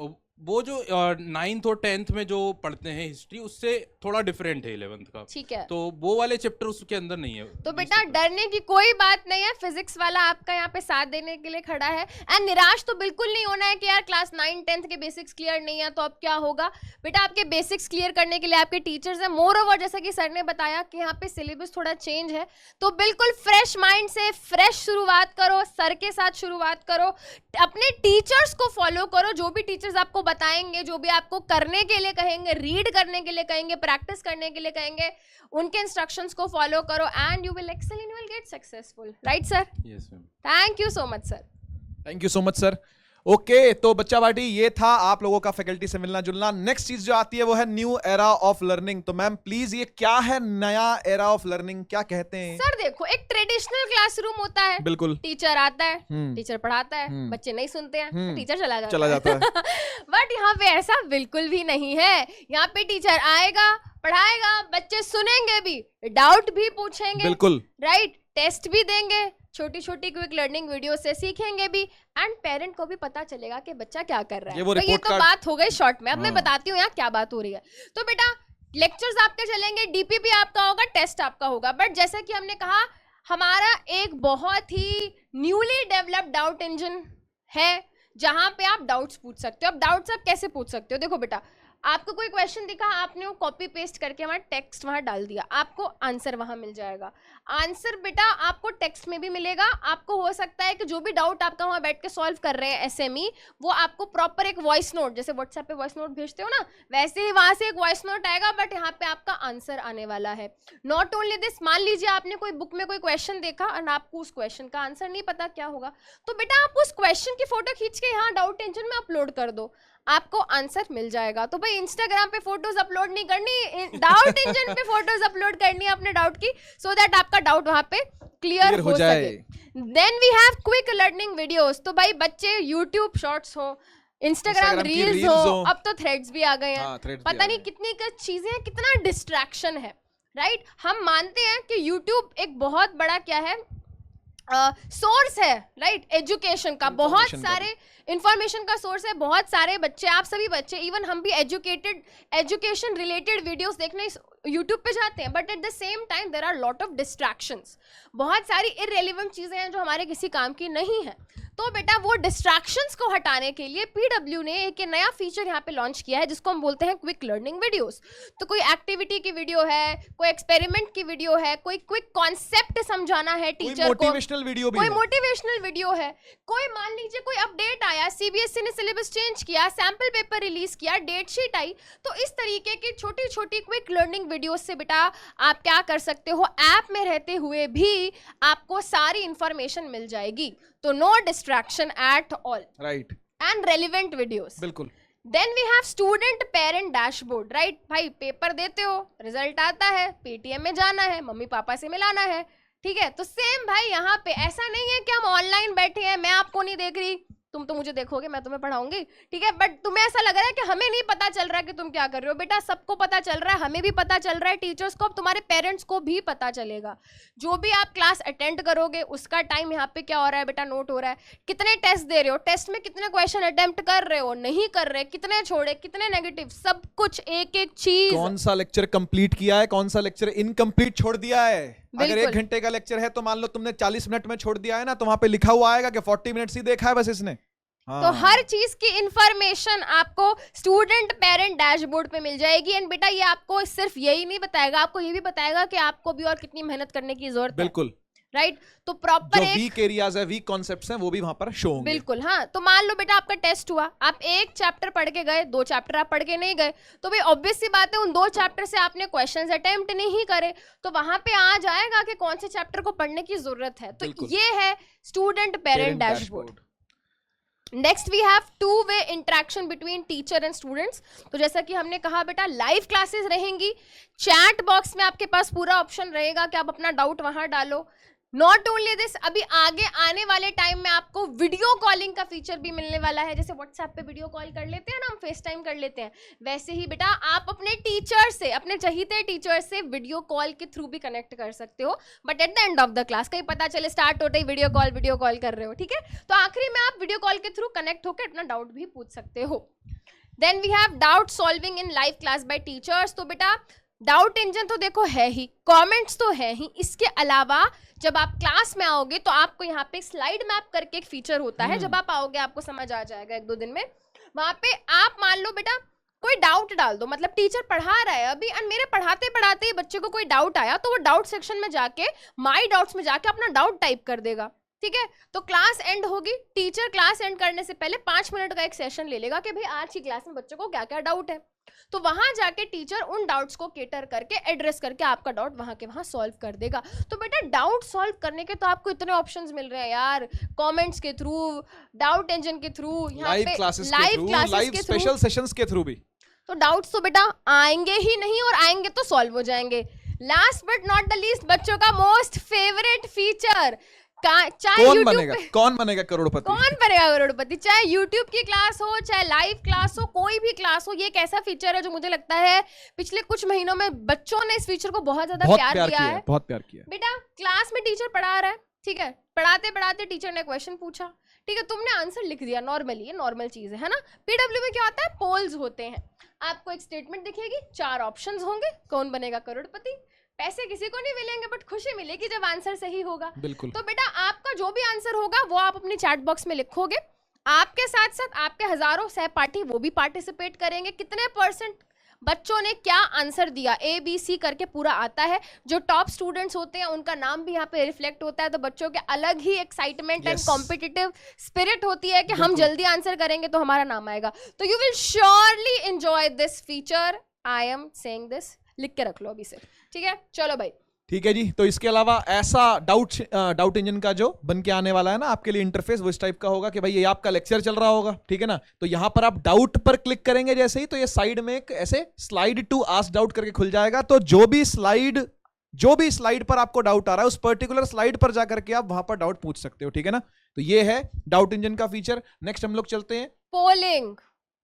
S7: वो जो 9th और 10th में जो पढ़ते हैं हिस्ट्री, उससे थोड़ा डिफरेंट है 11th का।
S2: ठीक है,
S7: तो वो वाले चैप्टर उसके अंदर नहीं है।
S2: तो बेटा डरने की कोई बात नहीं है, फिजिक्स वाला आपका यहाँ पे साथ देने के लिए खड़ा है। एंड निराश तो बिल्कुल नहीं होना है कि यार क्लास 9 10th के बेसिक्स क्लियर नहीं है तो अब क्या होगा। बेटा आपके बेसिक्स क्लियर करने के लिए आपके टीचर्स हैं। मोर ओवर जैसा कि सर ने बताया कि यहाँ पे सिलेबस थोड़ा चेंज है, तो बिल्कुल फ्रेश माइंड से फ्रेश शुरुआत करो, सर के साथ शुरुआत करो, अपने टीचर्स को फॉलो करो। जो भी टीचर्स आपको बताएंगे, जो भी आपको करने के लिए कहेंगे, रीड करने के लिए कहेंगे, प्रैक्टिस करने के लिए कहेंगे, उनके इंस्ट्रक्शंस को फॉलो करो and you will excel and you will get successful. Right sir?
S7: Yes ma'am.
S2: Thank you so much sir.
S1: Thank you so much sir. Okay, तो बच्चा पार्टी ये था आप लोगों का फैकल्टी से मिलना जुलना। नेक्स्ट चीज जो आती है वो है न्यू एरा ऑफ लर्निंग। तो मैम प्लीज ये क्या है नया एरा ऑफ लर्निंग, क्या कहते हैं?
S2: सर देखो, एक ट्रेडिशनल क्लासरूम होता है,
S1: बिल्कुल,
S2: टीचर आता है, टीचर पढ़ाता है, बच्चे नहीं सुनते हैं तो टीचर चला जाता है। बट यहाँ पे ऐसा बिल्कुल भी नहीं है। यहाँ पे टीचर आएगा, पढ़ाएगा, बच्चे सुनेंगे भी, डाउट भी पूछेंगे,
S1: बिल्कुल
S2: राइट, टेस्ट भी देंगे, छोटी छोटी क्विक लर्निंग वीडियो से सीखेंगे भी, एंड पेरेंट को भी पता चलेगा कि बच्चा क्या कर रहा है। ये तो बात हो गई शॉर्ट में। अब मैं बताती हूँ यहाँ क्या बात हो रही है। तो बेटा लेक्चर्स आपके चलेंगे, डीपीपी आपका होगा, टेस्ट आपका होगा। बट जैसा कि हमने कहा, हमारा एक बहुत ही न्यूली डेवलप्ड डाउट इंजन है जहां पे आप डाउट्स पूछ सकते हो। अब डाउट्स आप कैसे पूछ सकते हो? देखो बेटा, आपको कोई क्वेश्चन दिखा, आपने वो कॉपी पेस्ट करके वहां टेक्स्ट वहां डाल दिया, आपको आंसर वहां मिल जाएगा। आंसर बेटा आपको टेक्स्ट में भी मिलेगा। आपको हो सकता है कि जो भी डाउट आपका वहां बैठ के सॉल्व कर रहे हैं एसएमई, वो आपको प्रॉपर एक वॉइस नोट, जैसे व्हाट्सएप पे वॉइस नोट भेजते हो ना, वैसे ही वहां से एक वॉइस नोट आएगा, बट यहाँ पे आपका आंसर आने वाला है। नॉट ओनली दिस, मान लीजिए आपने कोई बुक में कोई क्वेश्चन देखा और आपको उस क्वेश्चन का आंसर नहीं पता क्या होगा, तो बेटा आप उस क्वेश्चन की फोटो खींच के यहाँ डाउट इंजन में अपलोड कर दो, आपको आंसर मिल जाएगा। तो भाई इंस्टाग्राम पे फोटोज अपलोड नहीं करनी, डाउट इंजन पे फोटोज अपलोड करनी है अपने डाउट की, सो दैट आपका डाउट वहां पे क्लियर हो सके। Then we have quick learning videos. तो भाई बच्चे यूट्यूब शॉर्ट्स हो, इंस्टाग्राम रील्स हो, अब तो थ्रेड्स भी आ गए हैं, पता नहीं कितनी चीजें हैं, कितना डिस्ट्रैक्शन है, राइट? हम मानते हैं कि यूट्यूब एक बहुत बड़ा क्या है, सोर्स है, राइट, एजुकेशन का, बहुत सारे इंफॉर्मेशन का सोर्स है। बहुत सारे बच्चे, आप सभी बच्चे, इवन हम भी एजुकेशन रिलेटेड वीडियोस देखने यूट्यूब पे जाते हैं, but at the same time there are lot of distractions. बहुत सारी इररेलेवेंट चीजें हैं जो हमारे किसी काम की नहीं है। तो बेटा वो डिस्ट्रैक्शंस को हटाने के लिए पीडब्ल्यू ने एक नया फीचर यहाँ पे लॉन्च किया है जिसको हम बोलते हैं क्विक लर्निंग वीडियोस। तो कोई एक्टिविटी की वीडियो है, कोई एक्सपेरिमेंट की वीडियो है, कोई क्विक कॉन्सेप्ट समझाना है टीचर को,
S1: मोटिवेशनल वीडियो भी,
S2: कोई मोटिवेशनल वीडियो है, कोई मान लीजिए कोई अपडेट आया, सीबीएसई ने सिलेबस चेंज किया, सैंपल पेपर रिलीज किया, डेट शीट आई, तो इस तरीके की छोटी छोटी क्विक लर्निंग वीडियो से बेटा आप क्या कर सकते हो, ऐप में रहते हुए भी आपको सारी इंफॉर्मेशन मिल जाएगी। तो no distraction at all,
S1: right,
S2: and relevant videos.
S1: बिल्कुल।
S2: Then we have student parent dashboard, right? भाई पेपर देते हो, रिजल्ट आता है, पेटीएम में जाना है, मम्मी पापा से मिलाना है, ठीक है? तो सेम भाई यहाँ पे ऐसा नहीं है कि हम ऑनलाइन बैठे हैं, मैं आपको नहीं देख रही, तुम तो मुझे देखोगे, मैं तुम्हें पढ़ाऊंगी, ठीक है? बट तुम्हें ऐसा लग रहा है कि हमें नहीं पता चल रहा है कि तुम क्या कर रहे हो। बेटा सबको पता चल रहा है, हमें भी पता चल रहा है, टीचर्स को, अब तुम्हारे पेरेंट्स को भी पता चलेगा। जो भी आप क्लास अटेंड करोगे उसका टाइम यहाँ पे क्या हो रहा है बेटा, नोट हो रहा है। कितने टेस्ट दे रहे हो, टेस्ट में कितने क्वेश्चन अटेम्प्ट कर रहे हो, नहीं कर रहे, कितने छोड़े, कितने नेगेटिव, सब कुछ एक एक चीज।
S1: कौन सा लेक्चर कंप्लीट किया है, कौन सा लेक्चर इनकम्प्लीट छोड़ दिया है। अगर 1 घंटे का लेक्चर है तो मान लो तुमने 40 मिनट में छोड़ दिया है ना, तो वहां पे लिखा हुआ आएगा कि 40 मिनट्स ही देखा है बस इसने।
S2: तो हर चीज की इंफॉर्मेशन आपको स्टूडेंट पेरेंट डैशबोर्ड पे मिल जाएगी। एंड बेटा ये आपको सिर्फ यही नहीं बताएगा, आपको ये भी बताएगा कि आपको भी और कितनी मेहनत करने की जरूरत है।
S1: बिल्कुल,
S2: राइट? तो प्रॉपर
S1: जो वीक एरियाज है, वीक कॉन्सेप्ट्स हैं, वो भी वहां पर शो होंगे।
S2: बिल्कुल, हाँ। तो मान लो बेटा आपका टेस्ट हुआ, आप एक चैप्टर पढ़ के गए, 2 चैप्टर आप पढ़ के नहीं गए, तो भाई ऑब्वियस सी बात है उन 2 चैप्टर से आपने क्वेश्चंस अटेम्प्ट नहीं करे, तो वहां पे आ जाएगा कि कौन से चैप्टर को पढ़ने की जरूरत है। तो ये है student parent dashboard. Next we have two way interaction between teacher and students. तो जैसा कि हमने कहा बेटा लाइव क्लासेस रहेंगी, चैट बॉक्स में आपके पास पूरा ऑप्शन रहेगा कि आप अपना डाउट वहां डालो, नॉट ओनली दिस, अभी आगे आने वाले टाइम में आपको वीडियो कॉलिंग का फीचर भी मिलने वाला है। जैसे व्हाट्सएप पे वीडियो कॉल कर लेते हैं ना, हम फेस टाइम कर लेते हैं, वैसे ही बेटा आप अपने टीचर से, अपने चहीते टीचर से वीडियो कॉल के थ्रू भी कनेक्ट कर सकते हो। But at the end of the class, कहीं पता चले स्टार्ट होते ही वीडियो कॉल कर रहे हो, ठीक है, तो आखिरी में आप वीडियो कॉल के थ्रू कनेक्ट होकर अपना डाउट भी पूछ सकते हो। Then we have doubt solving in live class by teachers. तो बेटा डाउट इंजन तो देखो है ही, कमेंट्स तो है ही, इसके अलावा जब आप क्लास में आओगे तो आपको यहाँ पे स्लाइड मैप करके एक फीचर होता है, जब आप आओगे आपको समझ आ जाएगा 1-2 दिन में। वहां पे आप मान लो बेटा कोई डाउट डाल दो, मतलब टीचर पढ़ा रहा है अभी और मेरे पढ़ाते पढ़ाते ही बच्चे को कोई डाउट आया, तो वो डाउट सेक्शन में जाके माई डाउट्स में जाके अपना डाउट टाइप कर देगा, ठीक है। तो क्लास एंड होगी, टीचर क्लास एंड करने से पहले 5 मिनट का एक सेशन ले लेगा कि भाई आज की क्लास में बच्चों को क्या क्या डाउट है, तो वहां जाके टीचर उन डाउट्स को केटर करके एड्रेस करके आपका डाउट वहां के वहां सॉल्व कर देगा। तो बेटा डाउट सॉल्व करने के तो आपको इतने ऑप्शंस मिल रहे हैं यार, कमेंट्स के थ्रू, डाउट इंजन के थ्रू,
S1: लाइव क्लासेस के थ्रू, लाइव स्पेशल सेशंस के थ्रू भी।
S2: तो डाउट्स तो बेटा आएंगे ही नहीं, और आएंगे तो सॉल्व हो जाएंगे। Last but not the least, बच्चों का मोस्ट फेवरेट फीचर, चाहे
S1: कौन बनेगा करोड़पति,
S2: कौन बनेगा करोड़पति, चाहे YouTube की क्लास हो, चाहे लाइव क्लास हो, कोई भी क्लास हो, ये एक ऐसा फीचर है जो मुझे लगता है पिछले कुछ महीनों में बच्चों ने इस फीचर को बहुत ज्यादा प्यार दिया है।
S1: बहुत प्यार किया।
S2: बेटा क्लास में टीचर पढ़ा रहा है, ठीक है, पढ़ाते पढ़ाते टीचर ने क्वेश्चन पूछा, ठीक है, तुमने आंसर लिख दिया, नॉर्मली ये नॉर्मल चीज है ना। PW में क्या होता है, पोल्स होते हैं, आपको एक स्टेटमेंट दिखेगी, 4 ऑप्शंस होंगे, कौन बनेगा करोड़पति, पैसे किसी को नहीं मिलेंगे बट खुशी मिलेगी जब आंसर सही होगा।
S1: बिल्कुल।
S2: तो बेटा आपका जो भी आंसर होगा वो आप अपनी चैट बॉक्स में लिखोगे, आपके साथ साथ आपके हजारों सहपाठी वो भी पार्टिसिपेट करेंगे, कितने परसेंट बच्चों ने क्या आंसर दिया, ABC करके पूरा आता है। जो टॉप स्टूडेंट्स होते हैं उनका नाम भी यहाँ पे रिफ्लेक्ट होता है, तो बच्चों के अलग ही एक्साइटमेंट एंड कॉम्पिटिटिव स्पिरिट होती है कि हम जल्दी आंसर करेंगे तो हमारा नाम आएगा। तो you will surely enjoy this feature, I am saying this, लिख के रख लो अभी से, ठीक है। चलो भाई,
S1: ठीक है जी। तो इसके अलावा ऐसा डाउट इंजन का जो बन के आने वाला है ना आपके लिए इंटरफेस, वो इस टाइप का होगा कि भाई ये आपका लेक्चर चल रहा होगा, ठीक है ना, तो यहां पर आप डाउट पर क्लिक करेंगे जैसे ही, तो ये साइड में एक ऐसे स्लाइड टू आस्क डाउट करके खुल जाएगा। तो जो भी स्लाइड पर आपको डाउट आ रहा है उस पर्टिकुलर स्लाइड पर जाकर के आप वहां पर डाउट पूछ सकते हो, ठीक है ना। तो ये है डाउट इंजन का फीचर। नेक्स्ट हम लोग चलते हैं
S2: पोलिंग।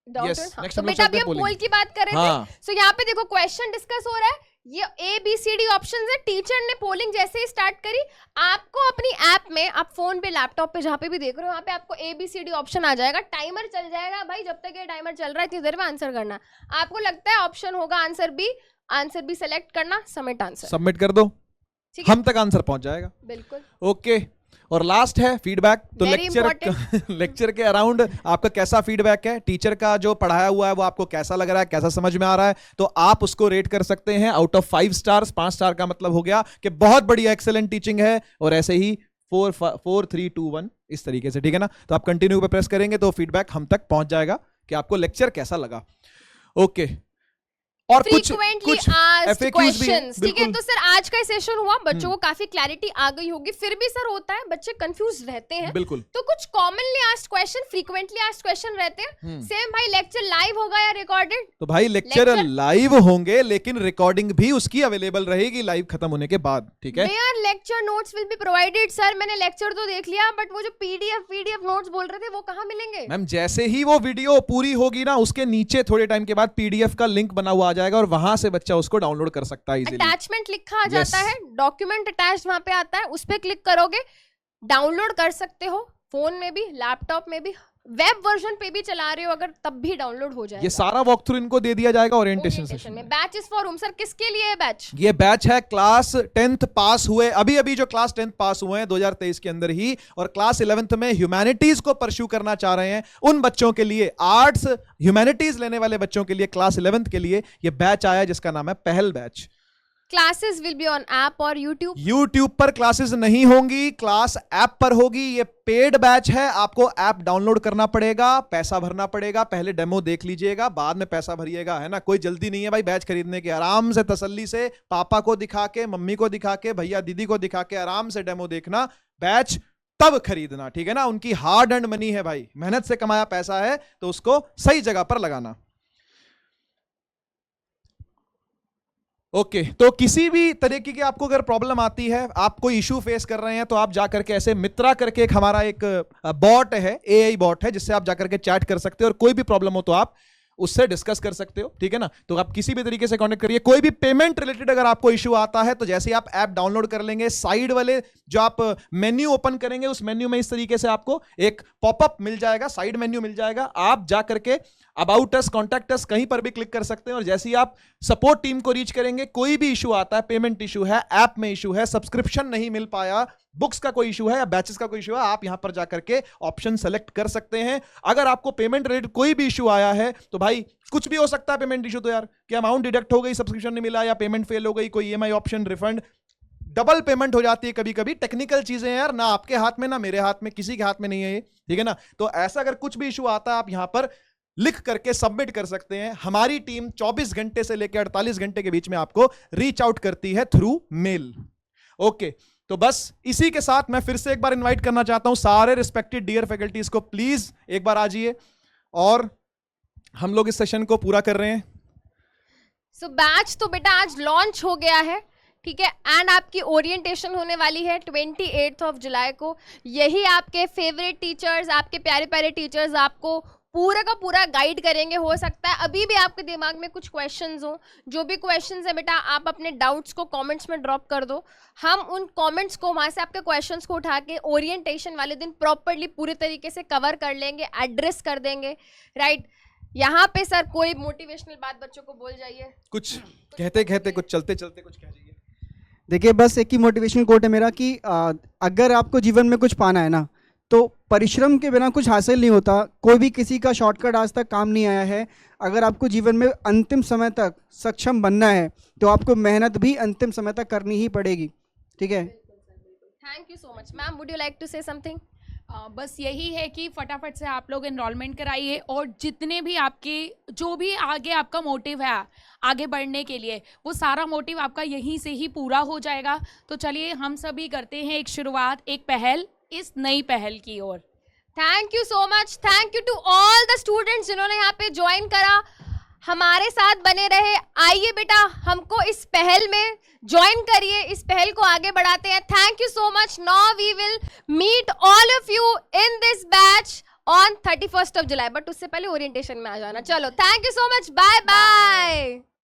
S1: Yes,
S2: हाँ, तो बेटा अभी हम पोल की बात कर रहे थे, सो यहाँ पे देखो क्वेश्चन डिस्कस हो रहा है, ये ABCD ऑप्शंस है। टीचर ने पोलिंग जैसे ही स्टार्ट करी, आपको अपनी ऐप में, आप फोन पे लैपटॉप पे जहाँ पे भी देख रहे हो, वहाँ पे आपको ABCD ऑप्शन आ जाएगा, टाइमर चल जाएगा भाई, जब तक ये टाइमर चल रहा है इतनी देर में आंसर करना। आपको लगता है ऑप्शन होगा आंसर बी सेलेक्ट करना, सबमिट आंसर,
S1: सबमिट कर दो, हम तक आंसर पहुंच जाएगा।
S2: बिल्कुल
S1: ओके। और लास्ट है फीडबैक। तो लेक्चर के अराउंड आपका कैसा फीडबैक है, टीचर का जो पढ़ाया हुआ है वो आपको कैसा लग रहा है, कैसा समझ में आ रहा है, तो आप उसको रेट कर सकते हैं आउट ऑफ 5 स्टार्स। 5 स्टार का मतलब हो गया कि बहुत बढ़िया, एक्सेलेंट टीचिंग है, और ऐसे ही 4 3 2 1 इस तरीके से, ठीक है ना। तो आप कंटिन्यू पे प्रेस करेंगे तो फीडबैक हम तक पहुंच जाएगा कि आपको लेक्चर कैसा लगा। ओके। और कुछ
S2: क्वेश्चंस, ठीक है। तो सर आज का सेशन हुआ, बच्चों को काफी क्लैरिटी आ गई होगी, फिर भी सर होता है बच्चे कंफ्यूज रहते हैं,
S1: बिल्कुल।
S2: तो कुछ commonly asked question, frequently asked question रहते हैं। सेम भाई, लेक्चर लाइव होगा या रिकॉर्डेड?
S1: तो भाई लेक्चर लाइव होंगे, लेकिन रिकॉर्डिंग भी उसकी अवेलेबल रहेगी लाइव खत्म होने के बाद, ठीक है।
S2: Their lecture notes will be provided. Sir मैंने लेक्चर तो देख लिया, बट वो जो पीडीएफ नोट्स बोल रहे थे वो कहाँ मिलेंगे?
S1: मैम जैसे ही वो वीडियो पूरी होगी ना, उसके नीचे थोड़े टाइम के बाद PDF का लिंक बना हुआ आ जाएगा, और वहां से बच्चा उसको डाउनलोड कर सकता है इजीली।
S2: अटैचमेंट लिखा आ जाता है, डॉक्यूमेंट अटैच्ड वहां पे आता है, उस पे क्लिक करोगे, डाउनलोड कर सकते हो, फोन में भी, लैपटॉप में भी, वेब वर्जन पे भी चला रहे हो अगर, तब भी डाउनलोड हो जाएगा।
S1: ये सारा वॉक थ्रू इनको दे दिया जाएगा ओरिएंटेशन सेशन में।
S2: Batch is for room. Sir किसके लिए बैच?
S1: ये बैच है क्लास 10th पास हुए, अभी जो क्लास 10th पास हुए हैं 2023 के अंदर ही, और क्लास 11th में ह्यूमैनिटीज को परस्यू करना चाह रहे हैं, उन बच्चों के लिए, आर्ट्स ह्यूमैनिटीज लेने वाले बच्चों के लिए, क्लास 11th के लिए ये बैच आया जिसका नाम है पहल batch.
S2: Classes will be on app और
S1: यूट्यूब पर क्लासेस नहीं होंगी, क्लास ऐप पर होगी। ये पेड बैच है, आपको ऐप डाउनलोड करना पड़ेगा, पैसा भरना पड़ेगा, पहले डेमो देख लीजिएगा, बाद में पैसा भरिएगा, है ना। कोई जल्दी नहीं है भाई बैच खरीदने की, आराम से तसल्ली से पापा को दिखा के, मम्मी को दिखा के, भैया दीदी को दिखा के आराम से डेमो देखना, बैच तब खरीदना, ठीक है ना। उनकी हार्ड एंड मनी है भाई, मेहनत से कमाया पैसा है, तो उसको सही जगह पर लगाना। ओके तो किसी भी तरीके की आपको अगर प्रॉब्लम आती है, आप कोई इशू फेस कर रहे हैं, तो आप जाकर के ऐसे मित्रा करके एक हमारा एक बॉट है, एआई बॉट है, जिससे आप जाकर के चैट कर सकते हो और कोई भी प्रॉब्लम हो तो आप उससे डिस्कस कर सकते हो, ठीक है ना। तो आप किसी भी तरीके से कांटेक्ट करिए। कोई भी पेमेंट रिलेटेड अगर आपको इशू आता है तो जैसे ही आप ऐप डाउनलोड कर लेंगे, साइड वाले जो आप मेन्यू ओपन करेंगे उस मेन्यू में इस तरीके से आपको एक पॉपअप मिल जाएगा, साइड मेन्यू मिल जाएगा। आप जा करके अबाउट अस, कॉन्टैक्ट अस कहीं पर भी क्लिक कर सकते हैं और जैसे ही आप सपोर्ट टीम को रीच करेंगे, कोई भी इशू आता है, पेमेंट इशू है, ऐप में इशू है, सब्सक्रिप्शन नहीं मिल पाया, बुक्स का कोई इशू है या बैचेस का कोई इशू है, आप यहां पर जाकर के ऑप्शन सेलेक्ट कर सकते हैं। अगर आपको पेमेंट रिलेटेड कोई भी इशू आया है तो भाई कुछ भी हो सकता है पेमेंट इशू, तो यार कि अमाउंट डिडक्ट हो गई, सब्सक्रिप्शन नहीं मिला या पेमेंट फेल हो गई, कोई EMI option, refund, double payment हो जाती है कभी कभी। टेक्निकल चीजें यार, ना आपके हाथ में ना मेरे हाथ में, किसी के हाथ में नहीं है ये, ठीक है ना। तो ऐसा अगर कुछ भी इशू आता है आप यहां पर लिख करके सबमिट कर सकते हैं। हमारी टीम 24 घंटे से लेकर 48 घंटे के बीच में आपको रीच आउट करती है थ्रू मेल। ओके तो बस इसी के साथ मैं फिर से एक बार इनवाइट करना चाहता हूं सारे रिस्पेक्टेड डियर फैकल्टीज को, प्लीज एक बार आ जाइए और हम लोग इस सेशन को पूरा कर रहे हैं।
S2: सो बैच तो बेटा आज लॉन्च हो गया है, ठीक है, एंड आपकी ओरिएंटेशन होने वाली है 28 ऑफ जुलाई को। यही आपके फेवरेट टीचर्स, आपके प्यारे प्यारे टीचर्स आपको पूरा का पूरा गाइड करेंगे। हो सकता है अभी भी आपके दिमाग में कुछ क्वेश्चंस हो, जो भी क्वेश्चंस है बेटा आप अपने डाउट्स को कमेंट्स में ड्रॉप कर दो। हम उन कमेंट्स को, वहाँ से आपके क्वेश्चंस को उठा के ओरिएंटेशन वाले दिन प्रॉपरली पूरे तरीके से कवर कर लेंगे, एड्रेस कर देंगे, राइट। यहाँ पे सर कोई मोटिवेशनल बात बच्चों को बोल जाइए,
S1: कुछ कहते कहते कुछ चलते चलते कुछ कह जाइए।
S5: देखिए बस एक ही मोटिवेशनल कोट है मेरा कि अगर आपको जीवन में कुछ पाना है ना, तो परिश्रम के बिना कुछ हासिल नहीं होता। कोई भी किसी का शॉर्टकट आज तक काम नहीं आया है। अगर आपको जीवन में अंतिम समय तक सक्षम बनना है तो आपको मेहनत भी अंतिम समय तक करनी ही पड़ेगी, ठीक है।
S2: Thank you so much. Ma'am would you like to say something?
S3: बस यही है कि फटाफट से आप लोग एनरोलमेंट कराइए और जितने भी आपके जो भी आगे आपका मोटिव है आगे बढ़ने के लिए, वो सारा मोटिव आपका यहीं से ही पूरा हो जाएगा। तो चलिए हम सभी करते हैं एक शुरुआत, एक पहल इस नई पहल की ओर।
S2: Thank you so much, thank you to all the students जिन्होंने यहाँ पे ज्वाइन करा, हमारे साथ बने रहे। आइए बेटा हमको इस पहल में ज्वाइन करिए, इस पहल को आगे बढ़ाते हैं। Thank you so much. Now we will meet all of you in this batch on 31st of July, but उससे पहले ओरिएंटेशन में आ जाना। चलो thank you so much, bye bye.